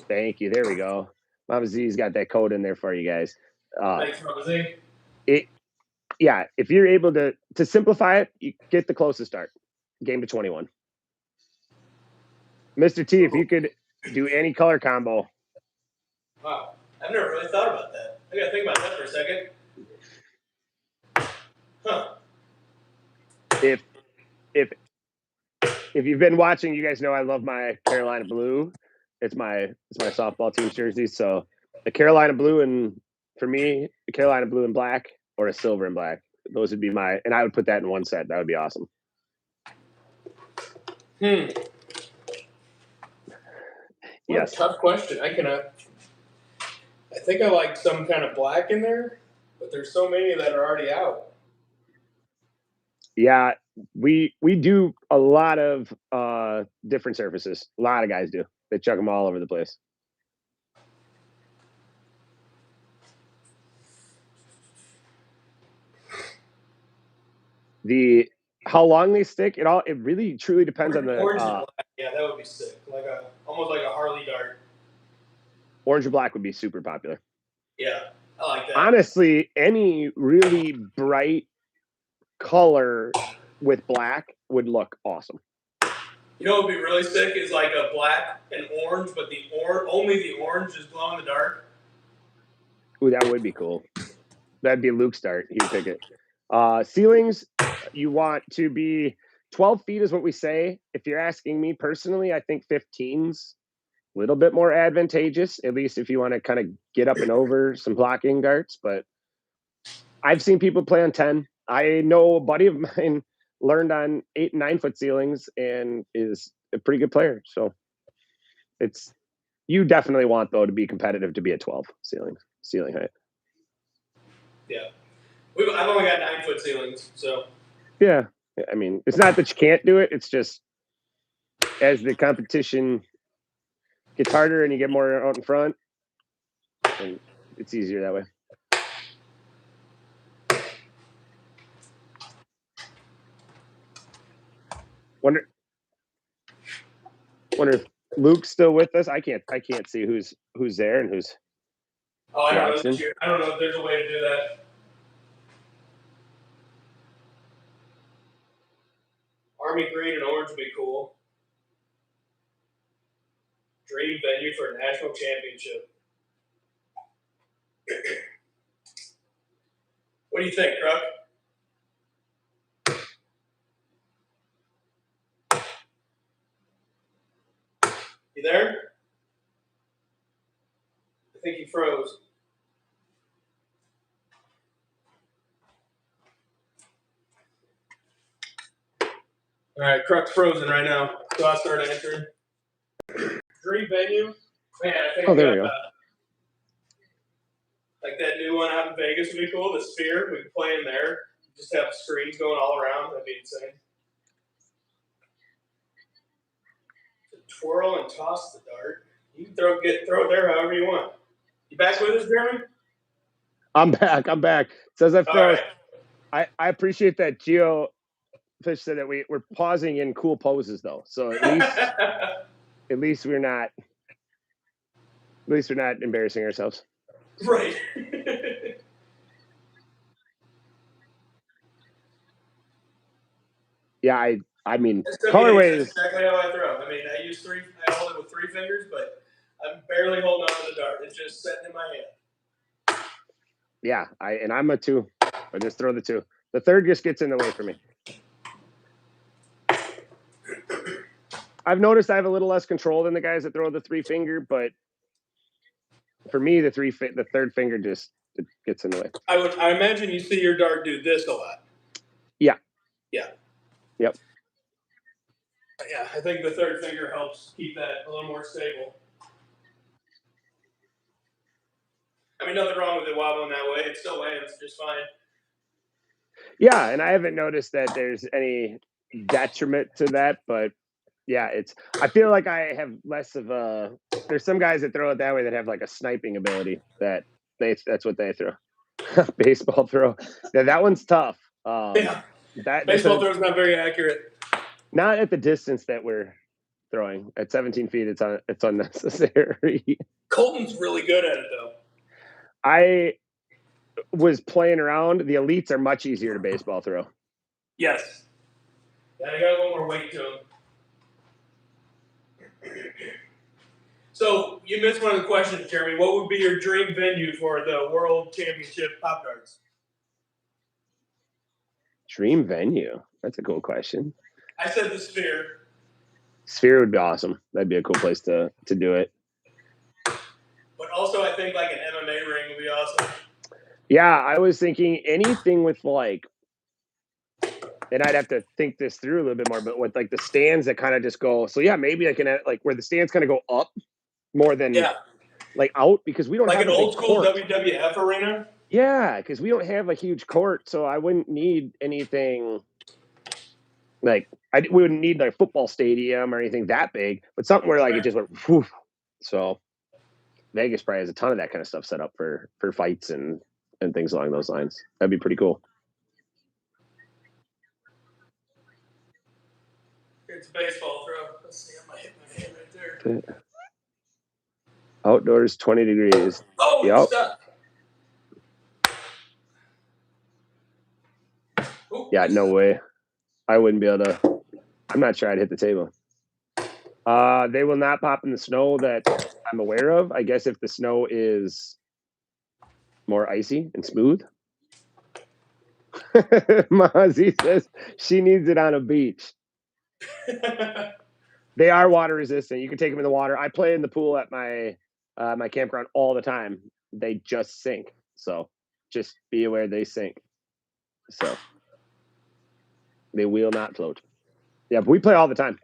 Thank you. There we go. Mama Z's got that code in there for you guys. Thanks, Mama Z. Yeah, if you're able to simplify it, you get the closest start. Game to 21. Mr. T, if you could do any color combo. Wow, I've never really thought about that. I gotta think about that for a second. Huh. If you've been watching, you guys know I love my Carolina blue. It's my softball team's jersey. So the Carolina blue, and for me, the Carolina blue and black, or a silver and black. Those would be and I would put that in one set. That would be awesome. Yes. Tough question. I think I like some kind of black in there, but there's so many that are already out. Yeah, we do a lot of different surfaces. A lot of guys do. They chuck them all over the place. how long they stick, it really truly depends on the orange and black. Yeah, that would be sick. Almost like a Harley dart. Orange and black would be super popular. Yeah, I like that. Honestly, any really bright color with black would look awesome. You know what would be really sick is like a black and orange, but only the orange is glow in the dark. Ooh, that would be cool. That'd be Luke's dart. He'd pick it. Ceilings, you want to be 12 feet is what we say. If you're asking me personally, I think 15's a little bit more advantageous, at least if you want to kind of get up and over some blocking darts. But I've seen people play on 10. I know a buddy of mine learned on 8 and 9 foot ceilings and is a pretty good player. So you definitely want, though, to be competitive to be at 12 ceiling height. Yeah. I've only got 9 foot ceilings, so. Yeah. I mean, it's not that you can't do it. It's just as the competition gets harder and you get more out in front, and it's easier that way. Wonder if Luke's still with us. I can't see who's there and who's. Oh, I don't know. I don't know if there's a way to do that. Army green and orange would be cool. Dream venue for a national championship. What do you think, Kruk? You there? I think he froze. All right, Kruk's frozen right now, so I'll start answering. Dream venue? Man, I think there we go. Like that new one out in Vegas would be cool. The Sphere, we could play in there. Just have screens going all around. That'd be insane. Twirl and toss the dart. You can throw it there however you want. You back with us, Jeremy? I'm back. Says I froze. Right. I appreciate that Geo Fish said that we're pausing in cool poses though. So at least we're not embarrassing ourselves. Right. Yeah, I mean, colorway is exactly how I throw. I mean, I hold it with 3 fingers, but I'm barely holding on to the dart. It's just sitting in my hand. Yeah, I'm a 2. I just throw the 2. The 3rd just gets in the way for me. I've noticed I have a little less control than the guys that throw the 3 finger, but for me, the 3rd finger just gets in the way. I imagine you see your dart do this a lot. Yeah. Yeah. Yep. Yeah, I think the 3rd finger helps keep that a little more stable. I mean, nothing wrong with it wobbling that way. It still lands just fine. Yeah, and I haven't noticed that there's any detriment to that, but yeah, I feel like I have less of there's some guys that throw it that way that have like a sniping ability that's what they throw. Baseball throw. Yeah, that one's tough. Yeah. Baseball throw's not very accurate. Not at the distance that we're throwing. At 17 feet, it's unnecessary. Colton's really good at it, though. I was playing around. The elites are much easier to baseball throw. Yes. Yeah, they got a little more weight to them. So, you missed one of the questions, Jeremy. What would be your dream venue for the World Championship Pop Darts? Dream venue? That's a cool question. I said the Sphere. Sphere would be awesome. That'd be a cool place to do it. But also, I think like an MMA ring would be awesome. Yeah, I was thinking anything with and I'd have to think this through a little bit more, but with like the stands that kind of just go. So yeah, maybe I can like where the stands kind of go up more than like out, because we don't like have an old school WWF arena. Yeah, because we don't have a huge court, so I wouldn't need anything like we wouldn't need like a football stadium or anything that big, but something where like it just went whew. So Vegas probably has a ton of that kind of stuff set up for fights and things along those lines. That'd be pretty cool. It's a baseball throw. Let's see. I might hit my hand right there. Outdoors, 20 degrees. Oh, Yep. it's stuck. Oh, Yeah, no way. I wouldn't be able to. I'm not sure I'd hit the table. They will not pop in the snow that I'm aware of. I guess if the snow is more icy and smooth. Mozzie says she needs it on a beach. They are water resistant. You can take them in the water. I play in the pool at my my campground all the time. They just sink. So just be aware they sink. So they will not float. Yeah, but we play all the time.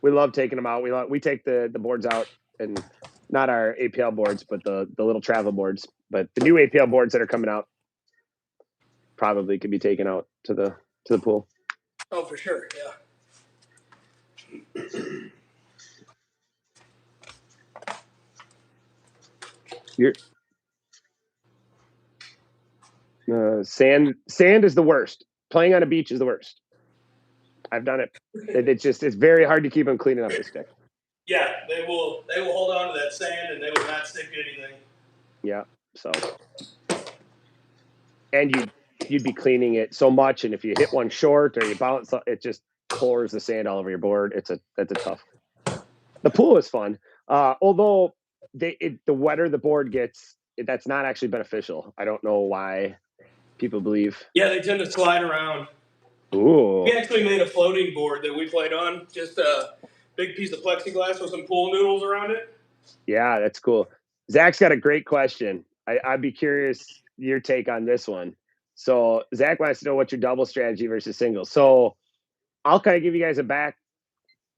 We love taking them out. We take the boards out, and not our APL boards, but the little travel boards. But the new APL boards that are coming out probably could be taken out to the pool. Oh, for sure. Yeah. Sand is the worst. Playing on a beach is the worst. I've done it. It's very hard to keep them clean enough to stick. Yeah, they will hold on to that sand and they will not stick to anything. Yeah. So, and you'd be cleaning it so much, and if you hit one short or you bounce, it just pours the sand all over your board. That's a tough. The pool is fun, although the wetter the board gets, that's not actually beneficial. I don't know why people believe. Yeah, they tend to slide around. Ooh. We actually made a floating board that we played on, just a big piece of plexiglass with some pool noodles around it. Yeah, that's cool. Zach's got a great question. I'd be curious your take on this one. So Zach wants to know what's your double strategy versus singles. So I'll kind of give you guys a back.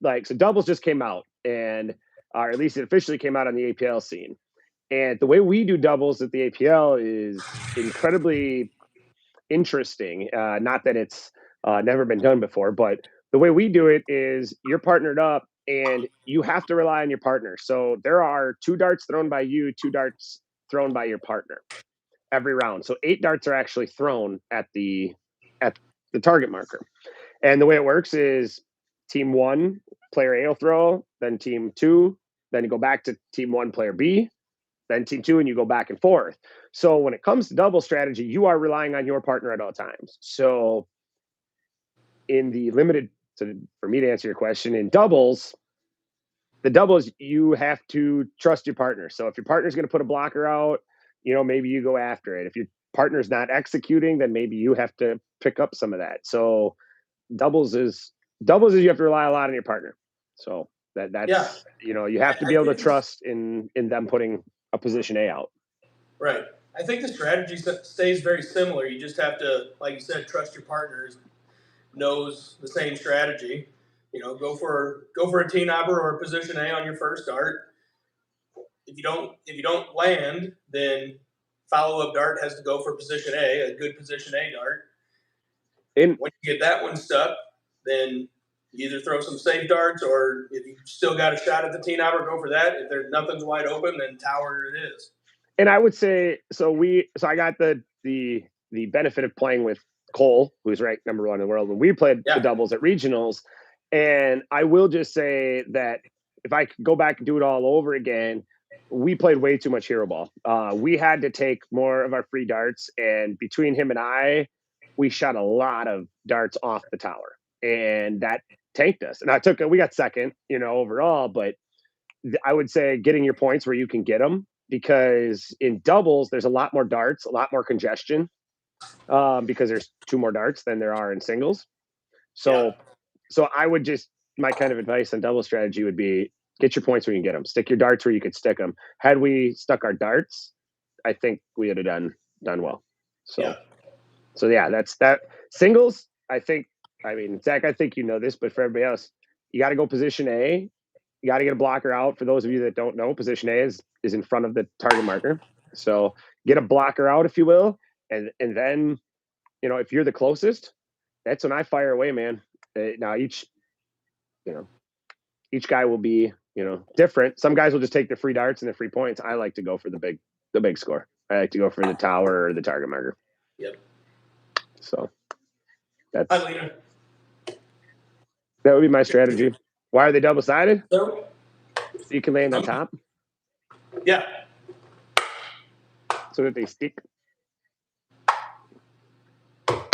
So doubles just came out, and or at least it officially came out on the APL scene. And the way we do doubles at the APL is incredibly interesting. Not that it's never been done before, but the way we do it is you're partnered up and you have to rely on your partner. So there are 2 darts thrown by you, 2 darts thrown by your partner every round. So 8 darts are actually thrown at the target marker. And the way it works is team 1, player A will throw, then team 2, then you go back to team 1, player B, then team 2, and you go back and forth. So when it comes to double strategy, you are relying on your partner at all times. So in the limited, for me to answer your question, in doubles, you have to trust your partner. So if your partner's going to put a blocker out, maybe you go after it. If your partner's not executing, then maybe you have to pick up some of that. So doubles is you have to rely a lot on your partner. So that's you have to be able to trust in them putting a position A out. Right. I think the strategy stays very similar. You just have to, like you said, trust your partners, knows the same strategy. Go for a tee knobber or a position A on your first dart. If you don't land, then follow-up dart has to go for position A, a good position A dart. And when you get that one stuck, then you either throw some safe darts, or if you still got a shot at the tee knobber, go for that. If nothing's wide open, then tower it is. And I would say so I got the benefit of playing with Cole, who's ranked number 1 in the world, when we played the doubles at regionals. And I will just say that if I could go back and do it all over again, we played way too much hero ball. We had to take more of our free darts, and between him and I, we shot a lot of darts off the tower, and that tanked us. And we got second, overall, but I would say getting your points where you can get them, because in doubles, there's a lot more darts, a lot more congestion, because there's 2 more darts than there are in singles. So I would my kind of advice on double strategy would be get your points where you can get them. Stick your darts where you could stick them. Had we stuck our darts, I think we would have done well. So that's that. Singles, Zach, I think you know this, but for everybody else, you got to go position A. You got to get a blocker out. For those of you that don't know, position A is in front of the target marker. So get a blocker out, if you will. And then, if you're the closest, that's when I fire away, man. Now each guy will be, different. Some guys will just take the free darts and the free points. I like to go for the big score. I like to go for the tower or the target marker. Yep. So that's. Hi, Lena. That would be my strategy. Why are they double-sided? So, So you can land on top? yeah. So that they stick?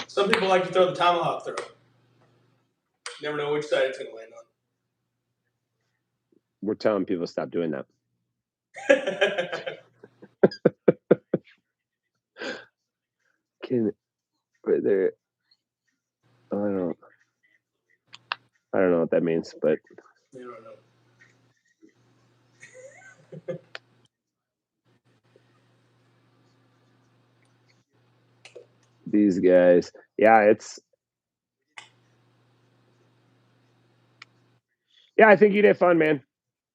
Some people like to throw the tomahawk through. Never know which side it's going to land We're telling people to stop doing that. Right there. I don't know what that means, but I don't know. these guys, yeah, I think you'd have fun, man.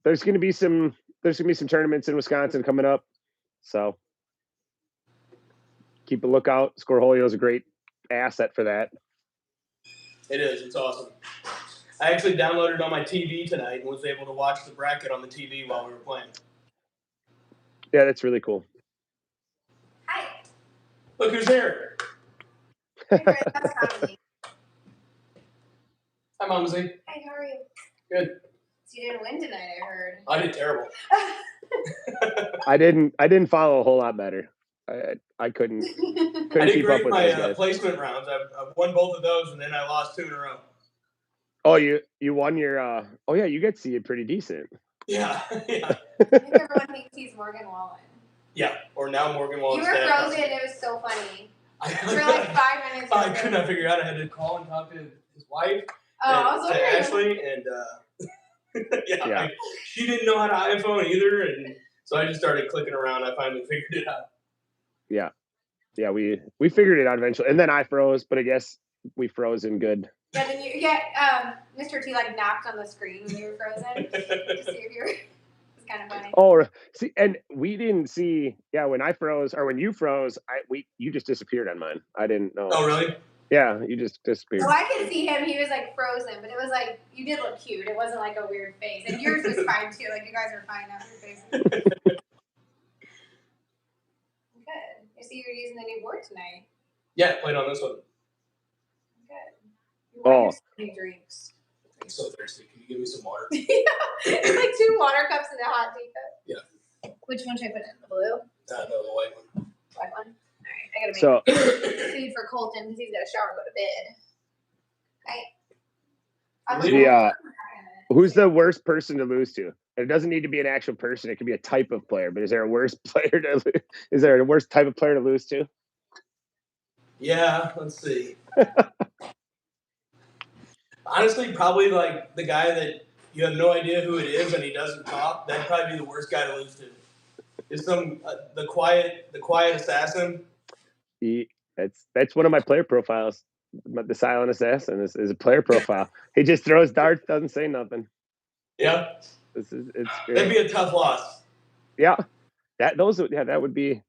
There's gonna be some tournaments in Wisconsin coming up, so keep a lookout. Scoreholio is a great asset for that. It is. It's awesome. I actually downloaded it on my TV tonight and was able to watch the bracket on the TV while we were playing. Yeah, that's really cool. Hi. Look who's here. Hi, Mumsy. Hi, Mumsy. Hi, how are you? Good. So you didn't win tonight, I heard. I did terrible. I didn't follow a whole lot better. I couldn't I did keep up great in with my those guys. placement rounds. I've won both of those, and then I lost 2 in a row. Oh, you won your oh yeah, you get seated pretty decent. Yeah. I think everyone thinks he's Morgan Wallen. Yeah, or now Morgan Wallen. You were frozen, it was so funny. For like 5 minutes. I could not figure out. I had to call and talk to his wife, I was to Ashley, and she didn't know how to iPhone either, and so I just started clicking around. I finally figured it out. Yeah, we figured it out eventually, and then I froze, but I guess we froze in good. Yeah, then Mr. T like knocked on the screen when you were frozen to see if you were. It's kind of funny. Oh, see, and we didn't see. Yeah, when I froze or when you froze, you just disappeared on mine. I didn't know. Oh, really? Yeah, you just disappeared. Well, I could see him. He was like frozen, but it was like you did look cute. It wasn't like a weird face, and yours was fine too. Like you guys are fine now. Your faces. Good. I see you're using the new board tonight. Yeah, played on this one. Good. Why new drinks? I'm so thirsty. Can you give me some water? It's like 2 water cups in a hot tea cup. Yeah. Which one should I put in? The blue? No, the white one. White one? Alright, I gotta make food for Colton because he's gotta shower and go to bed. Right. Who's the worst person to lose to? It doesn't need to be an actual person. It could be a type of player. But is there a worse player is there a worse type of player to lose to? Yeah, let's see. Honestly, probably like the guy that you have no idea who it is and he doesn't talk. That'd probably be the worst guy to lose to. Is the quiet assassin? That's one of my player profiles. The silent assassin is a player profile. He just throws darts, doesn't say nothing. Yeah. It's great. That'd be a tough loss. Yeah. That would be.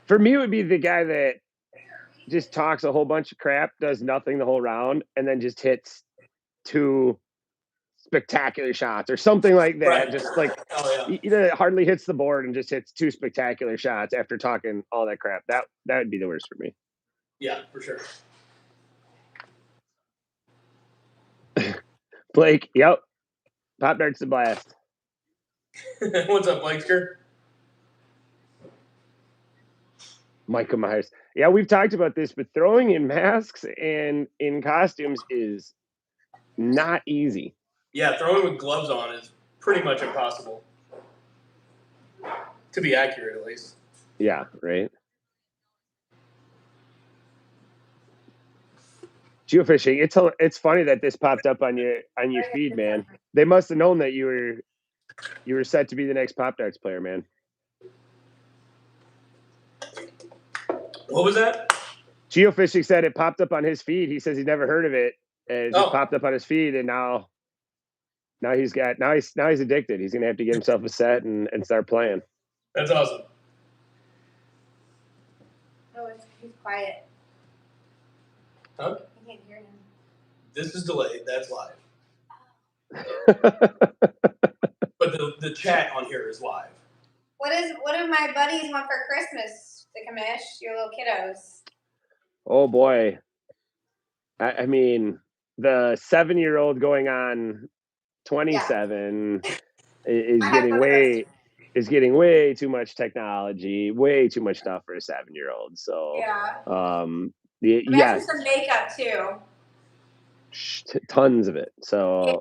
For me, it would be the guy that just talks a whole bunch of crap, does nothing the whole round, and then just hits 2 spectacular shots or something like that. Right. Just like he hardly hits the board and just hits 2 spectacular shots after talking all that crap. That would be the worst for me. Yeah, for sure. Blake, yep. Pop Darts a blast. What's up, Blakester? Michael Myers. Yeah, we've talked about this, but throwing in masks and in costumes is not easy. Yeah, throwing with gloves on is pretty much impossible. To be accurate, at least. Yeah, right. Geofishing. It's funny that this popped up on your feed, man. They must have known that you were set to be the next Pop Darts player, man. What was that? Geofishing said it popped up on his feed. He says he's never heard of it, and it just popped up on his feed, and now he's addicted. He's gonna have to get himself a set and start playing. That's awesome. Oh, he's quiet. Huh? I can't hear him. This is delayed. That's live. But the chat on here is live. What do my buddies want for Christmas, the commish, your little kiddos? Oh boy. I mean, the 7-year-old going on 27 is getting way too much technology, way too much stuff for a 7-year-old. So Imagine some makeup too. Tons of it. So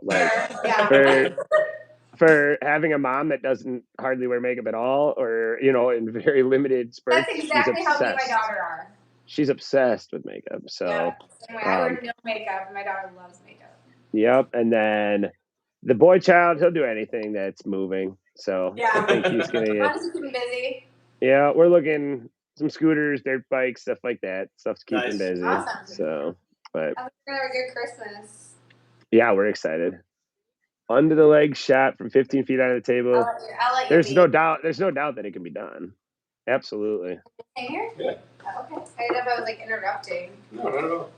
for having a mom that doesn't hardly wear makeup at all, or in very limited spurts, that's exactly how me and my obsessed. daughter are. She's obsessed with makeup. So same way. I wear no makeup, and my daughter loves makeup. Yep, and then the boy child, he'll do anything that's moving. So I think he's gonna get. Keep him busy. Yeah, we're looking some scooters, dirt bikes, stuff like that. Stuff to keep him busy. Awesome. So, but I hope you're gonna have a good Christmas. Yeah, we're excited. Under the leg shot from 15 feet out of the table. I'll let you There's no doubt that it can be done. Absolutely. Hang here? Yeah. Oh, okay. I didn't know if I was like interrupting. No, not at all.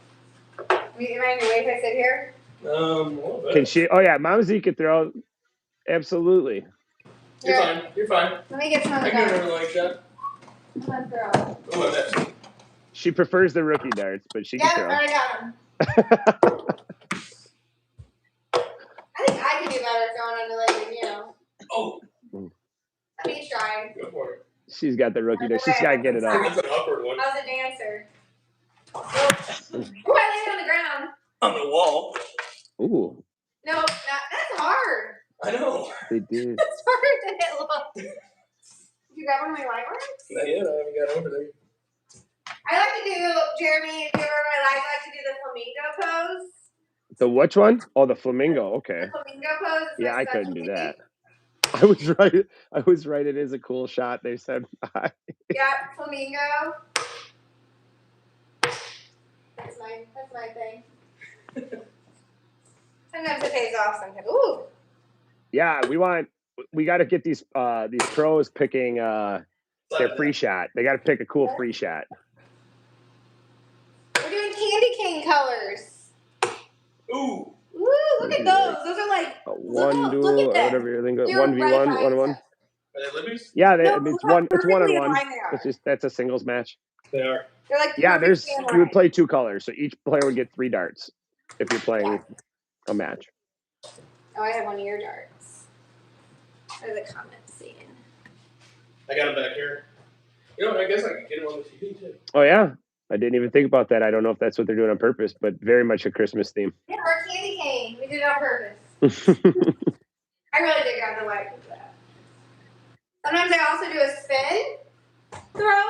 Am I in your way if I sit here? Can she? Oh yeah, Mom Z could throw. Absolutely. You're fine. You're fine. Let me get some of the I can do leg shot. I'm gonna throw. Oh, she prefers the rookie darts, but she can throw. I already got them. I think I can do better throwing on the leg than you. Oh. Let me try. Go for it. She's got the rookie dart. She's got to get it up. That's an awkward one. How's a dancer? Oh, I landed on the ground. On the wall. Ooh. No, that's hard. I know. They did. It's hard to hit low. Did you grab one of my light ones? Not yet. I haven't got over there. I like to do, Jeremy, if you ever in my life, I like to do the flamingo pose. The which one? Oh, the flamingo. Okay. The flamingo pose. Yeah, I couldn't do that. I was right. It is a cool shot. They said. Yeah, flamingo. That's my thing. Sometimes it pays off. Sometimes. Ooh. Yeah, we got to get these pros picking their free shot. They got to pick a cool free shot. We're doing candy cane colors. Ooh. Woo, look at those. Those are like one duel or whatever you're thinking. 1v1, 1-1. Are they libbies? Yeah, it's one. It's 1-on-1. That's a singles match. They are. They're like you would play 2 colors, so each player would get 3 darts if you're playing a match. Oh, I have one of your darts. There's a comment scene. I got them back here. You know what? I guess I could get them on the TV too. Oh yeah, I didn't even think about that. I don't know if that's what they're doing on purpose, but very much a Christmas theme. Yeah, our candy cane. We did it on purpose. I really did grab the light for that. Sometimes I also do a spin throw.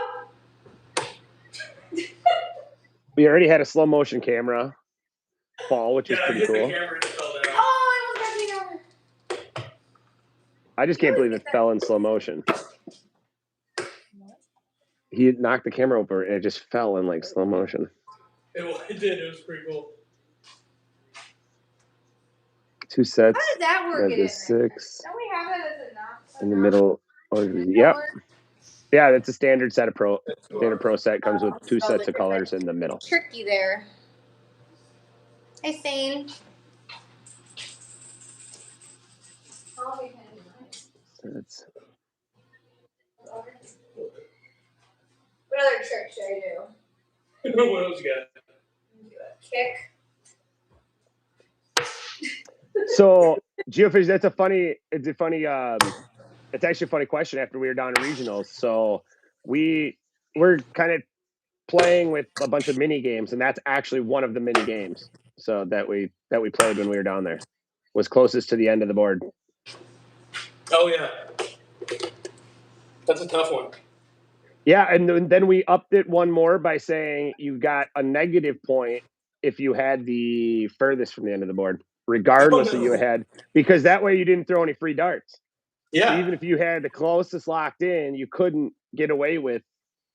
We already had a slow motion camera fall, which is pretty cool. The camera just fell down. Oh, I almost got me over. I just can't believe it fell in slow motion. He knocked the camera over and it just fell in like slow motion. It did. It was pretty cool. 2 sets. How does that work? The 6 Don't we have that as a knock? in the middle. Oh, yep. Yeah, that's a standard set of standard pro set comes with 2 sets of colors in the middle. Tricky there. Hey, Sane. That's What other trick should I do? What else you got? Do a kick. So, Geofish, it's actually a funny question after we were down in regionals. So we're kind of playing with a bunch of mini games, and that's actually one of the mini games. So that we played when we were down there was closest to the end of the board. Oh yeah. That's a tough one. Yeah, and then we upped it one more by saying you got a negative point if you had the furthest from the end of the board, regardless of you had, because that way you didn't throw any free darts. Yeah. So even if you had the closest locked in, you couldn't get away with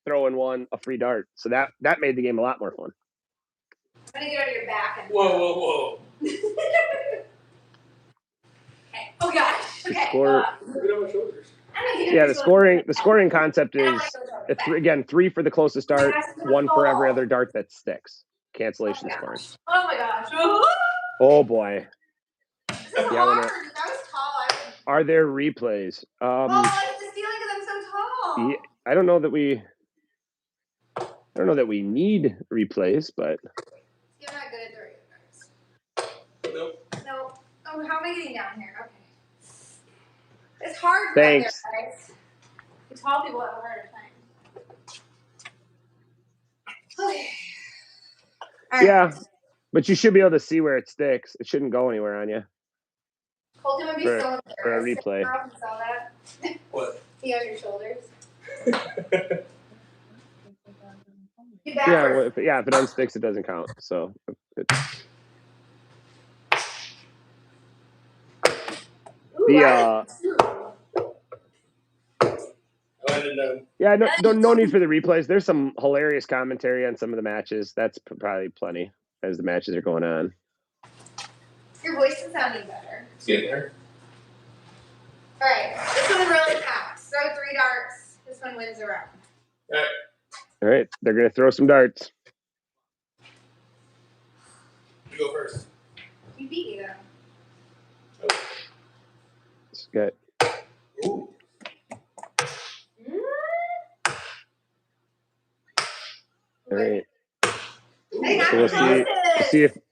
throwing a free dart. So that made the game a lot more fun. I'm gonna get on your back and Whoa. Okay. Oh gosh. Okay. Get on my shoulders. Yeah, the scoring concept is 3 for the closest dart, 1 for every other dart that sticks. Cancellation scoring. Oh my gosh. Oh boy. This is hard. I was tall. Are there replays? I was stealing because I'm so tall. Yeah, I don't know that we need replays, but You're not good at throwing darts. how am I getting down here? Okay. It's hard Thanks. down there, guys. The tall people have a harder time. Okay. All right. Yeah, but you should be able to see where it sticks. It shouldn't go anywhere on you. Colton would be For- so for a embarrassed. replay. I saw that. What? Be on your shoulders. Be Yeah, backwards. well, if it unsticks, it doesn't count. So Ooh, the yeah, no need for the replays. There's some hilarious commentary on some of the matches. That's probably plenty as the matches are going on. Your voice is sounding better. It's getting there. All right, this one really counts. Throw 3 darts. This one wins the round. All right, they're gonna throw some darts. You go first. You beat me though. It's good. Ooh. All right. Hey, So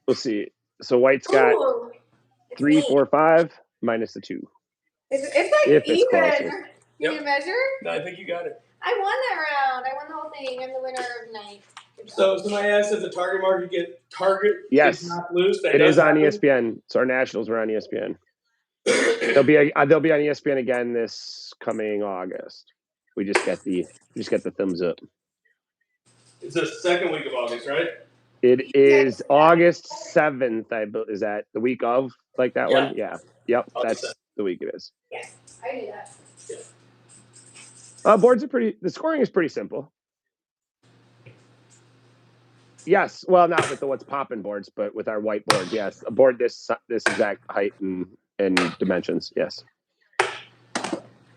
we'll see. So white's got Ooh, it's 3, me. 4, 5 minus the 2. It's like If it's even. closer. You Yep. need a measure? No, I think you got it. I won that round. I won the whole thing. I'm the winner of night. So somebody asked if the target market get target Yes. is not loose. That It is does on happen. ESPN. So our nationals were on ESPN. They'll be on ESPN again this coming August. We just get the thumbs up. It's the second week of August, right? It is August 7th. Is that the week of like that Yeah. one? Yeah. Yep. August That's the week it is. Yes, I knew that. Boards are the scoring is pretty simple. Yes. Well, not with the what's poppin' boards, but with our white board. Yes. A board this exact height and dimensions. Yes.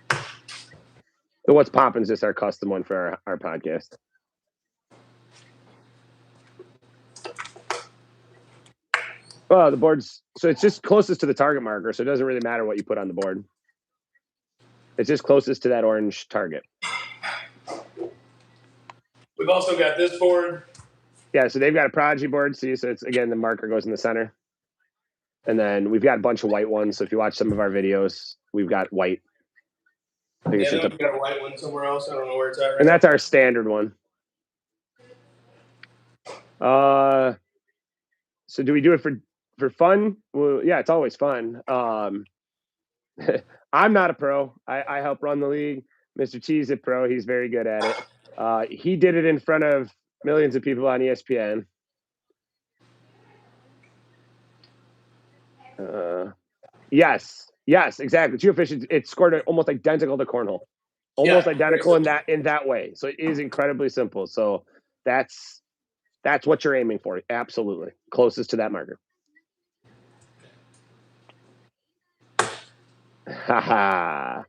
The what's poppin' is just our custom one for our podcast. Well, the board's so it's just closest to the target marker, so it doesn't really matter what you put on the board. It's just closest to that orange target. We've also got this board. Yeah, so they've got a Prodigy board. See, so it's again the marker goes in the center, and then we've got a bunch of white ones. So if you watch some of our videos, we've got white. Yeah, then we've got a white one somewhere else. I don't know where it's at right and now. that's our standard one. So do we do it for fun? Well, yeah, it's always fun. I'm not a pro. I help run the league. Mr. Cheese is pro. He's very good at it. He did it in front of millions of people on ESPN. Yes, exactly. Geofish, it scored almost identical to cornhole. Almost identical in that way. So it is incredibly simple. So that's what you're aiming for. Absolutely. Closest to that marker. Haha.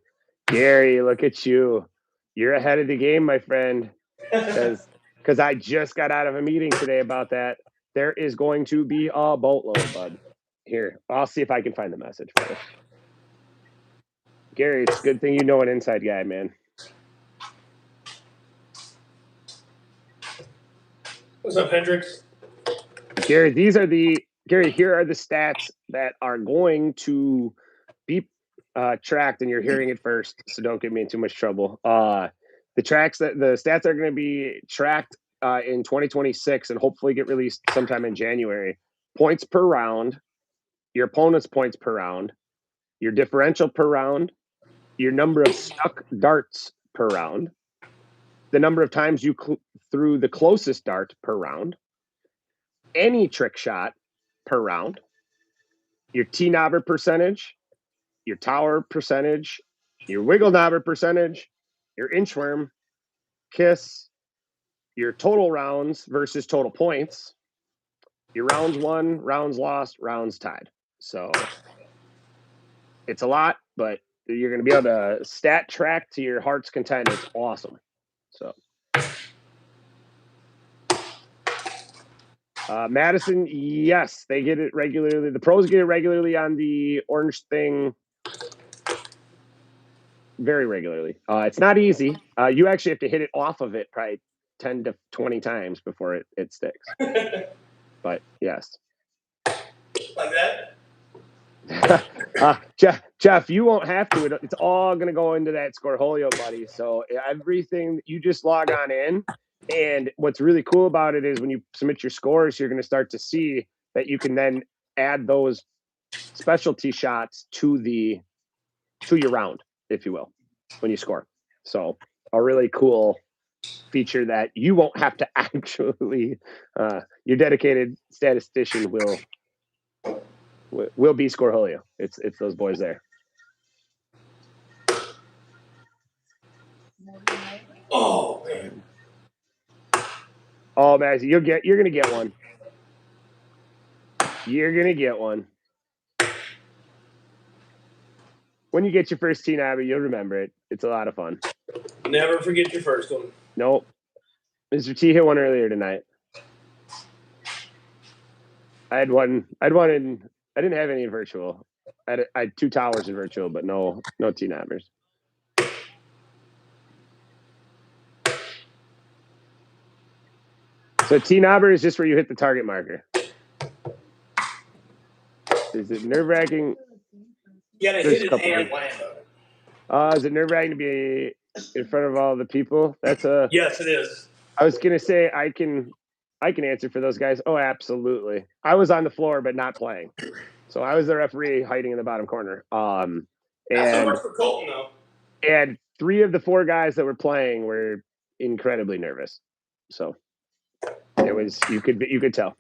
Gary, look at you. You're ahead of the game, my friend. Because I just got out of a meeting today about that. There is going to be a boatload, bud. Here, I'll see if I can find the message for you. Gary, it's a good thing you know an inside guy, man. What's up, Hendrix? Gary, here are the stats that are going to be tracked, and you're hearing it first, so don't get me in too much trouble. The stats are going to be tracked in 2026 and hopefully get released sometime in January. Points per round, your opponent's points per round, your differential per round, your number of stuck darts per round, the number of times you threw the closest dart per round, any trick shot per round, your T-knobber percentage, your tower percentage, your wiggle knobber percentage, your inchworm, kiss, your total rounds versus total points, your rounds won, rounds lost, rounds tied. So it's a lot, but you're going to be able to stat track to your heart's content. It's awesome. So Madison, yes, they get it regularly. The pros get it regularly on the orange thing. Very regularly. It's not easy. You actually have to hit it off of it probably 10 to 20 times before it sticks. But yes. Like that? Jeff, you won't have to. It's all going to go into that Scoreholio, buddy. So everything, you just log on in. And what's really cool about it is when you submit your scores, you're going to start to see that you can then add those specialty shots to your round, if you will, when you score. So a really cool feature that you won't have to actually, your dedicated statistician will be Scoreholio. It's those boys there. Oh man. Oh man, you're gonna get one. You're gonna get one. When you get your first tee nabber, you'll remember it. It's a lot of fun. Never forget your first one. Nope. Mr. T hit one earlier tonight. I had one in. I didn't have any in virtual. I had 2 towers in virtual, but no tee nabbers. So tee nabber is just where you hit the target marker. Is it nerve-wracking? You gotta hit it and land on it. Is it nerve-wracking to be in front of all the people? Yes, it is. I was gonna say I can answer for those guys. Oh, absolutely. I was on the floor but not playing, so I was the referee hiding in the bottom corner. That's so much for Colton though. And 3 of the 4 guys that were playing were incredibly nervous. So it was you could tell.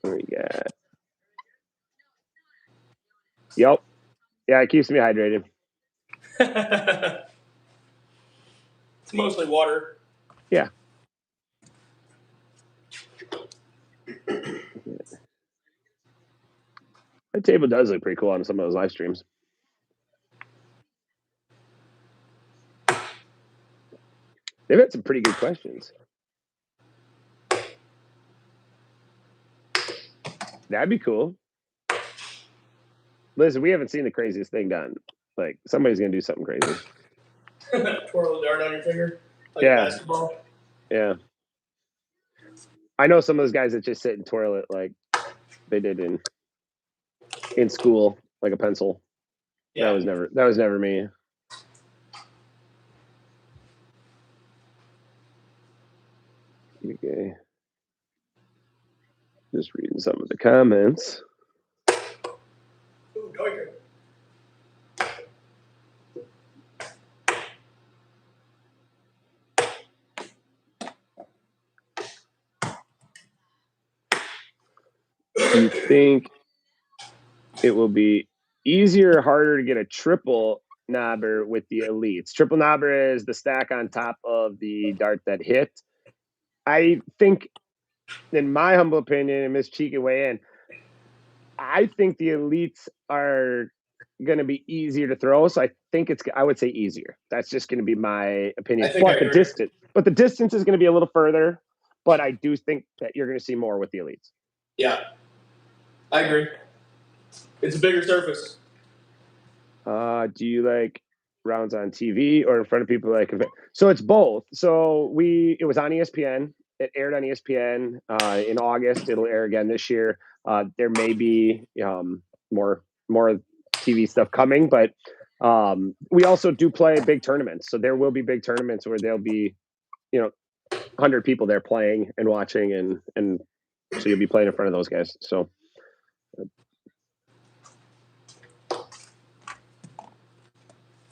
What we got? Yep. Yeah, it keeps me hydrated. It's mostly water. Yeah. That table does look pretty cool on some of those live streams. They've had some pretty good questions. That'd be cool. Listen, we haven't seen the craziest thing done. Like, somebody's going to do something crazy. Twirl a dart on your finger? Like basketball? Yeah. I know some of those guys that just sit and twirl it like they did in school, like a pencil. Yeah. That was never me. Okay. Just reading some of the comments. Ooh, doiker. Do you think it will be easier or harder to get a triple knobber with the elites? Triple knobber is the stack on top of the dart that hit. I think, in my humble opinion, and Ms. Cheek can weigh in, I think the elites are going to be easier to throw. So I would say easier. That's just going to be my opinion. But the distance is going to be a little further. But I do think that you're going to see more with the elites. Yeah, I agree. It's a bigger surface. Do you like rounds on TV or in front of people? So it's both. So it was on ESPN. It aired on ESPN in August. It'll air again this year. There may be more TV stuff coming, but we also do play big tournaments. So there will be big tournaments where there'll be 100 people there playing and watching, and so you'll be playing in front of those guys. So.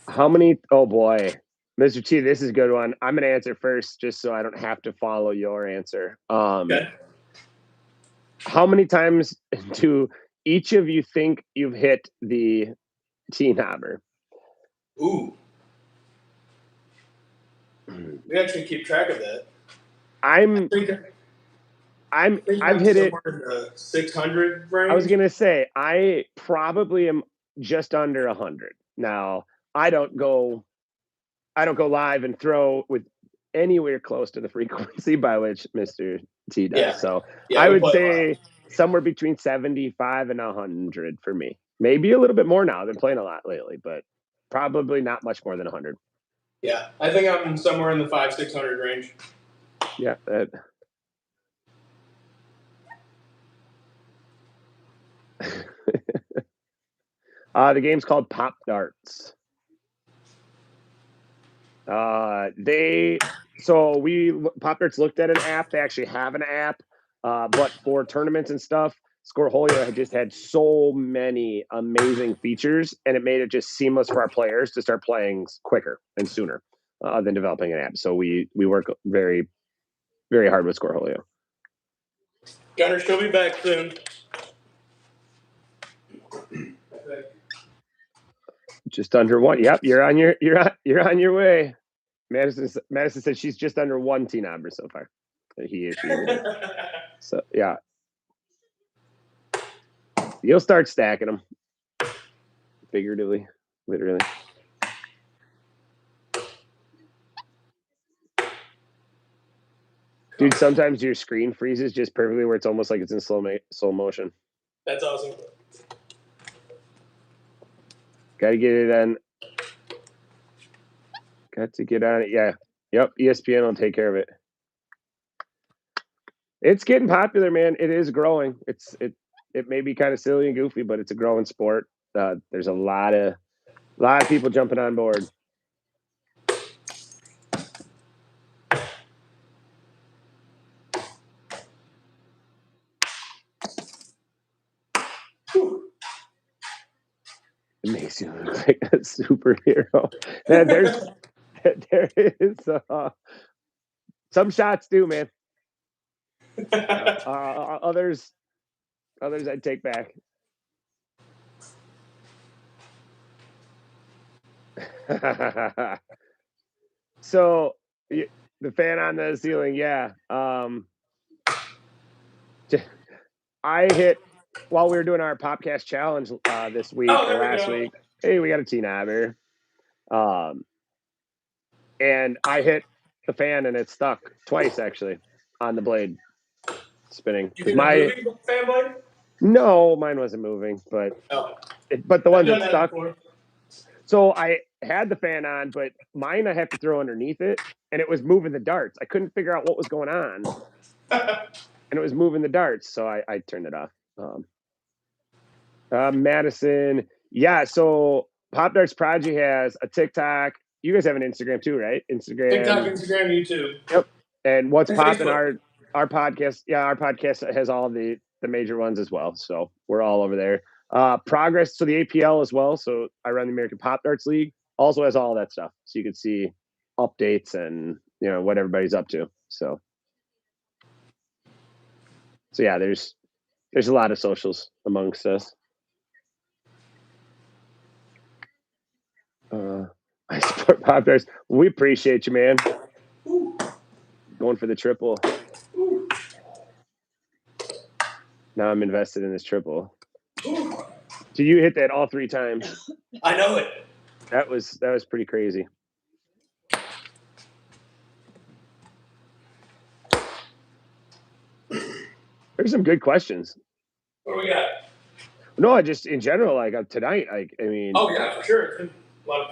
How many? Oh boy, Mr. T, this is a good one. I'm going to answer first, just so I don't have to follow your answer. Okay. How many times do each of you think you've hit the tee knobber? Ooh. We actually keep track of that. I've hit it in the 600 range. I was going to say I probably am just under 100 now. I don't go live and throw with anywhere close to the frequency by which Mr. T does. Yeah. So Yeah, I would say somewhere between 75 and 100 for me. Maybe a little bit more now. I've been playing a lot lately, but probably not much more than 100. Yeah, I think I'm somewhere in the 500-600 range. Yeah. The game's called Pop Darts. Pop Darts looked at an app. They actually have an app, but for tournaments and stuff, Scoreholio had just had so many amazing features, and it made it just seamless for our players to start playing quicker and sooner than developing an app. So we work very, very hard with Scoreholio. Gunner, she'll be back soon. Just under one. Yep, you're on your way. Madison said she's just under one T number so far. He or she. So yeah, you'll start stacking them, figuratively, literally. Dude, sometimes your screen freezes just perfectly where it's almost like it's in slow motion. That's awesome. Got to get it on. Got to get on it. Yeah. Yep. ESPN will take care of it. It's getting popular, man. It is growing. It may be kind of silly and goofy, but it's a growing sport. There's a lot of people jumping on board. It makes you look like a superhero. There is some shots do, man. Others I'd take back. So the fan on the ceiling, yeah. I hit while we were doing our Popcast challenge this week or last week. Hey, we got a T-knob here. And I hit the fan and it stuck twice actually on the blade spinning. You think moving fan blade? No, mine wasn't moving, but the one that stuck. So I had the fan on, but mine I have to throw underneath it, and it was moving the darts. I couldn't figure out what was going on, and it was moving the darts, so I turned it off. Madison, yeah. So Pop Darts Prodigy has a TikTok. You guys have an Instagram too, right? TikTok, Instagram, YouTube. Yep. And what's popping? Our podcast? Yeah, our podcast has all the major ones as well. So we're all over there. Progress, so the APL as well. So I run the American Pop Darts League. Also has all that stuff, so you can see updates and what everybody's up to. So yeah, there's a lot of socials amongst us. I support Pop Darts. We appreciate you, man. Going for the triple. Now I'm invested in this triple. Did you hit that all 3 times? I know it. That was pretty crazy. There's some good questions. What do we got? No, I just in general, like tonight, I mean. Oh yeah, for sure. It's been a lot of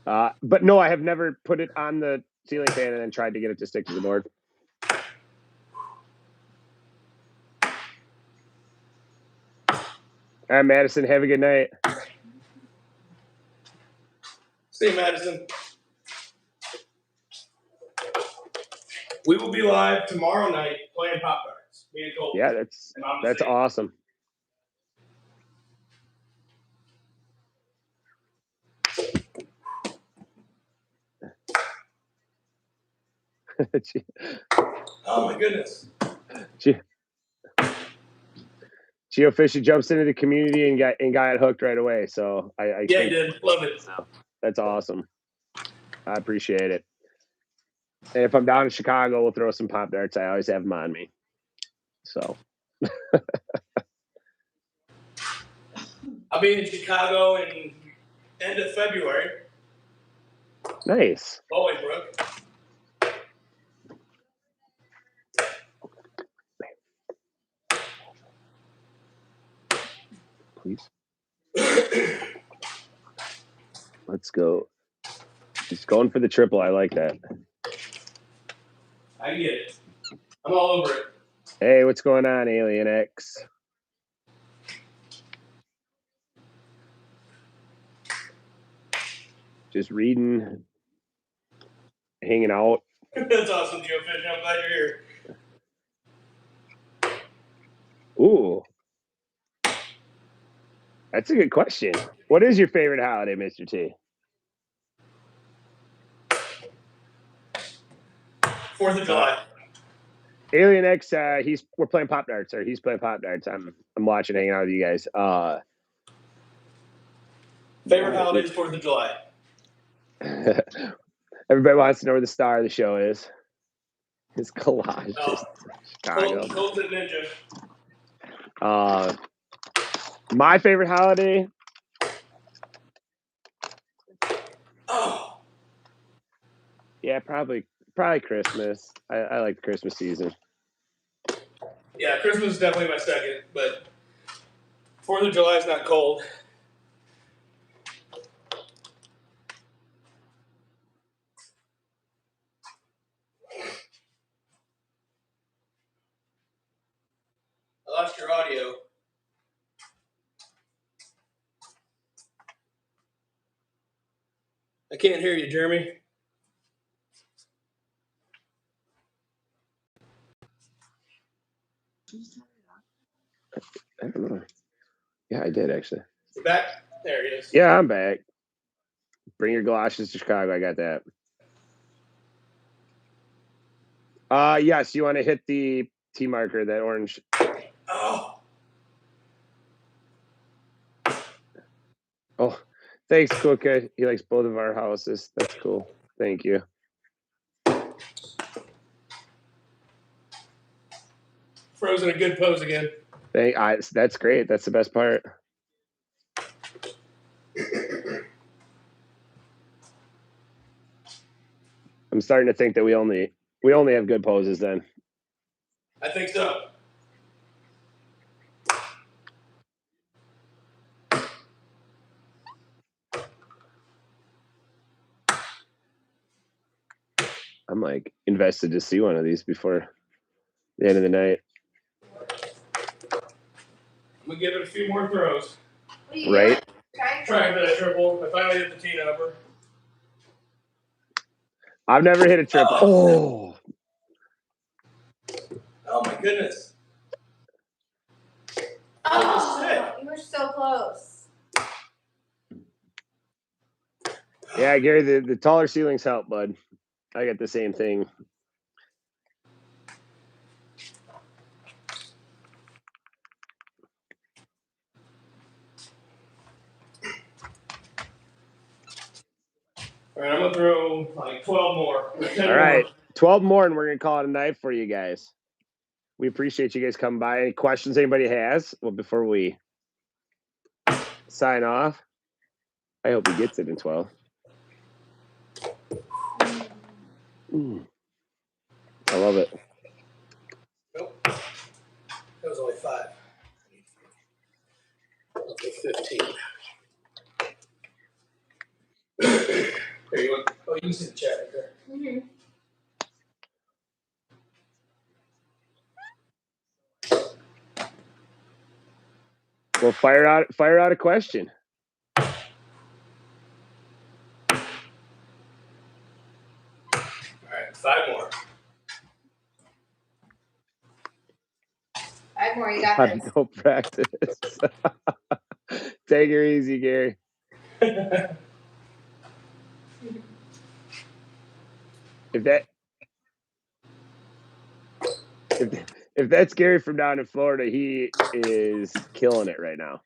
fun. But no, I have never put it on the ceiling fan and then tried to get it to stick to the board. All right, Madison, have a good night. See you, Madison. We will be live tomorrow night playing Pop Darts. Me and Cole. Yeah, that's awesome. Oh my goodness. Geofishy jumps into the community and got hooked right away. So I he did. Love it. That's awesome. I appreciate it. And if I'm down in Chicago, we'll throw some Pop Darts. I always have them on me. So I'll be in Chicago in end of February. Nice. Bolingbrook. Please. Let's go. Just going for the triple. I like that. I get it. I'm all over it. Hey, what's going on, Alien X? Just reading, hanging out. That's awesome, Geofish. I'm glad you're here. Ooh. That's a good question. What is your favorite holiday, Mr. T? 4th of July. Alien X, we're playing Pop Darts, or he's playing Pop Darts. I'm watching, hanging out with you guys. Favorite holiday is 4th of July. Everybody wants to know where the star of the show is. It's Collage, Chicago. Colton Ninja. My favorite holiday. Oh. Yeah, probably Christmas. I like the Christmas season. Yeah, Christmas is definitely my second, but 4th of July is not cold. I lost your audio. I can't hear you, Jeremy. I don't know. Yeah, I did actually. You back? There he is. Yeah, I'm back. Bring your galoshes to Chicago. I got that. Yes, you want to hit the T marker, that orange. Oh. Oh, thanks, Kuka. He likes both of our houses. That's cool. Thank you. Frozen a good pose again. That's great. That's the best part. I'm starting to think that we only have good poses then. I think so. I'm like invested to see one of these before the end of the night. I'm gonna give it a few more throws. What are you Right? doing? Trying for that triple. I finally hit the tee number. I've never hit a triple. Oh. Oh my goodness. Oh, you were so close. Yeah, Gary, the taller ceilings help, bud. I got the same thing. All right, I'm gonna throw like 12 more. All right, 12 more, and we're gonna call it a night for you guys. We appreciate you guys coming by. Any questions anybody has? Well, before we sign off, I hope he gets it in 12. I love it. Nope. That was only 5. I'll take 15. There you go. Oh, you can see the chat right there. Mm-hmm. Well, fire out a question. All right, 5 more. 5 more, you got Time this. to go practice. Take her easy, Gary. If that's Gary from down in Florida, he is killing it right now.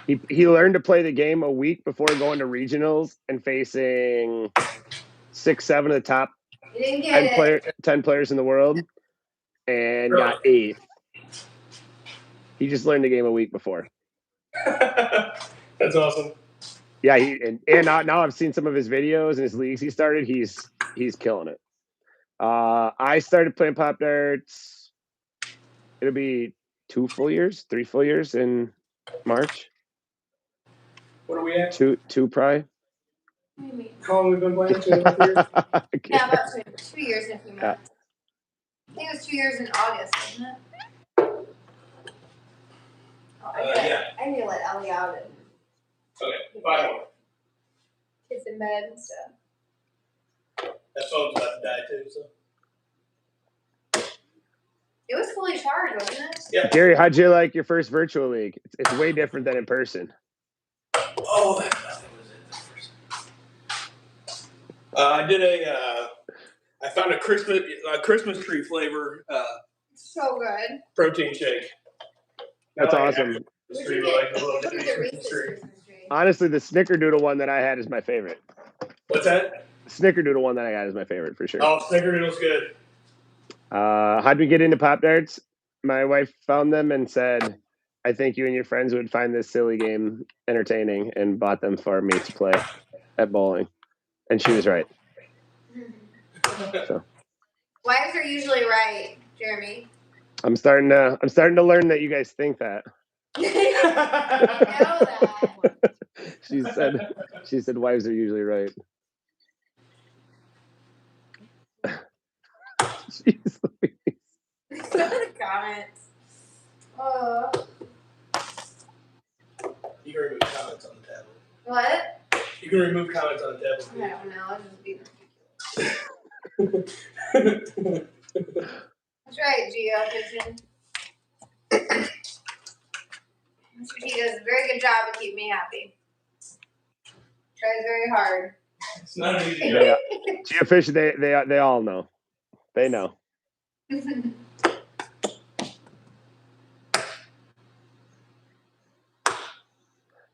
He learned to play the game a week before going to regionals and facing 6, 7 of the top 10 players in the world, and got 8th. He just learned the game a week before. That's awesome. Yeah, and now I've seen some of his videos and his leagues he started. He's killing it. I started playing Pop Darts. It'll be 3 full years in March. What are we at? Two probably. What do you mean? How long have we been playing? 2.5 years? Yeah, about 2 years and a few months. I think it was 2 years in August, wasn't it? Oh, Yeah. I need to let Ellie out and Okay, 5 more. kids in bed and stuff. That phone's about to die too, so. It was fully charged, wasn't it? Yeah. Gary, how'd you like your first virtual league? It's way different than in person. Oh, that was it. I did I found a Christmas tree flavor So good. protein shake. That's awesome. Christmas tree, like a little Look at the Christmas Reese's tree. Christmas tree. Honestly, the snickerdoodle one that I had is my favorite. What's that? The snickerdoodle one that I got is my favorite for sure. Oh, snickerdoodle's good. How'd we get into Pop Darts? My wife found them and said, I think you and your friends would find this silly game entertaining, and bought them for me to play at bowling. And she was right. So Wives are usually right, Jeremy. I'm starting to learn that you guys think that. I know that. She said wives are usually right. Jeez Louise. Some of the comments. You can remove comments on the tablet. What? You can remove comments on the tablet. I don't know. I'll just be That's right, Gio Pigeon. He does a very good job of keeping me happy. Tries very hard. It's not an easy job. Geofish, they all know. They know.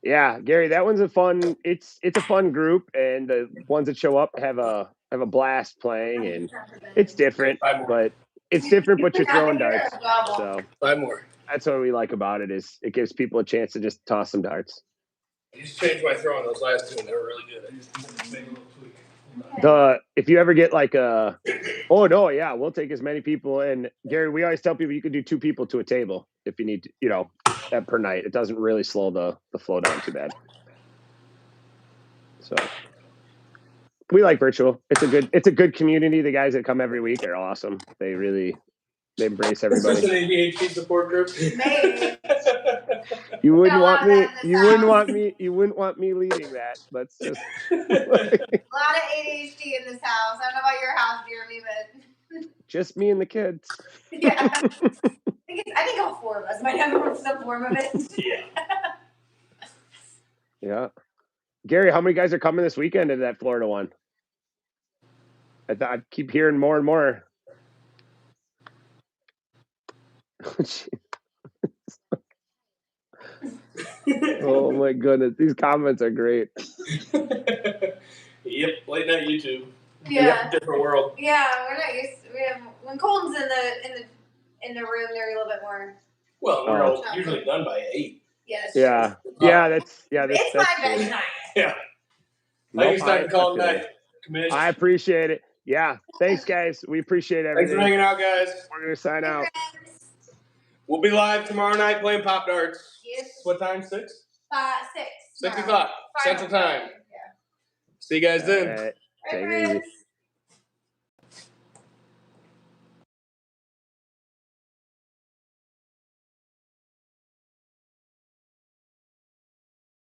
Yeah, Gary, that one's a fun. It's a fun group, and the ones that show up have a blast playing, and it's different, but you're throwing darts. So 5 more. that's what we like about it, is it gives people a chance to just toss some darts. I just changed my throw on those last 2, and they were really good. I just made a little tweak. If you ever get like we'll take as many people. And Gary, we always tell people you can do 2 people to a table if you need to, that per night. It doesn't really slow the flow down too bad. So we like virtual. It's a good community. The guys that come every week are awesome. They embrace everybody. Is this an ADHD support group? Maybe. You wouldn't want me leading that. Let's just A lot of ADHD in this house. I don't know about your house, Jeremy, but just me and the kids. yeah. I think all 4 of us might have some form of it. Yeah. Gary, how many guys are coming this weekend into that Florida one? I keep hearing more and more. Oh my goodness, these comments are great. Yep, late night YouTube. Yeah. Different world. Yeah, we're not used to, when Colton's in the room, they're a little bit more. Well, we're all usually done by 8. Yes. Yeah. It's That's my bedtime. Yeah. I think it's time to call it night. Commission. I appreciate it. Yeah. Thanks, guys. We appreciate everything. Thanks for hanging out, guys. We're going to sign out. We'll be live tomorrow night playing Pop Darts. Yes. What time? 6? 6. 6 o'clock Central Time. Yeah. See you guys then. All right. Bye, Take it friends. easy.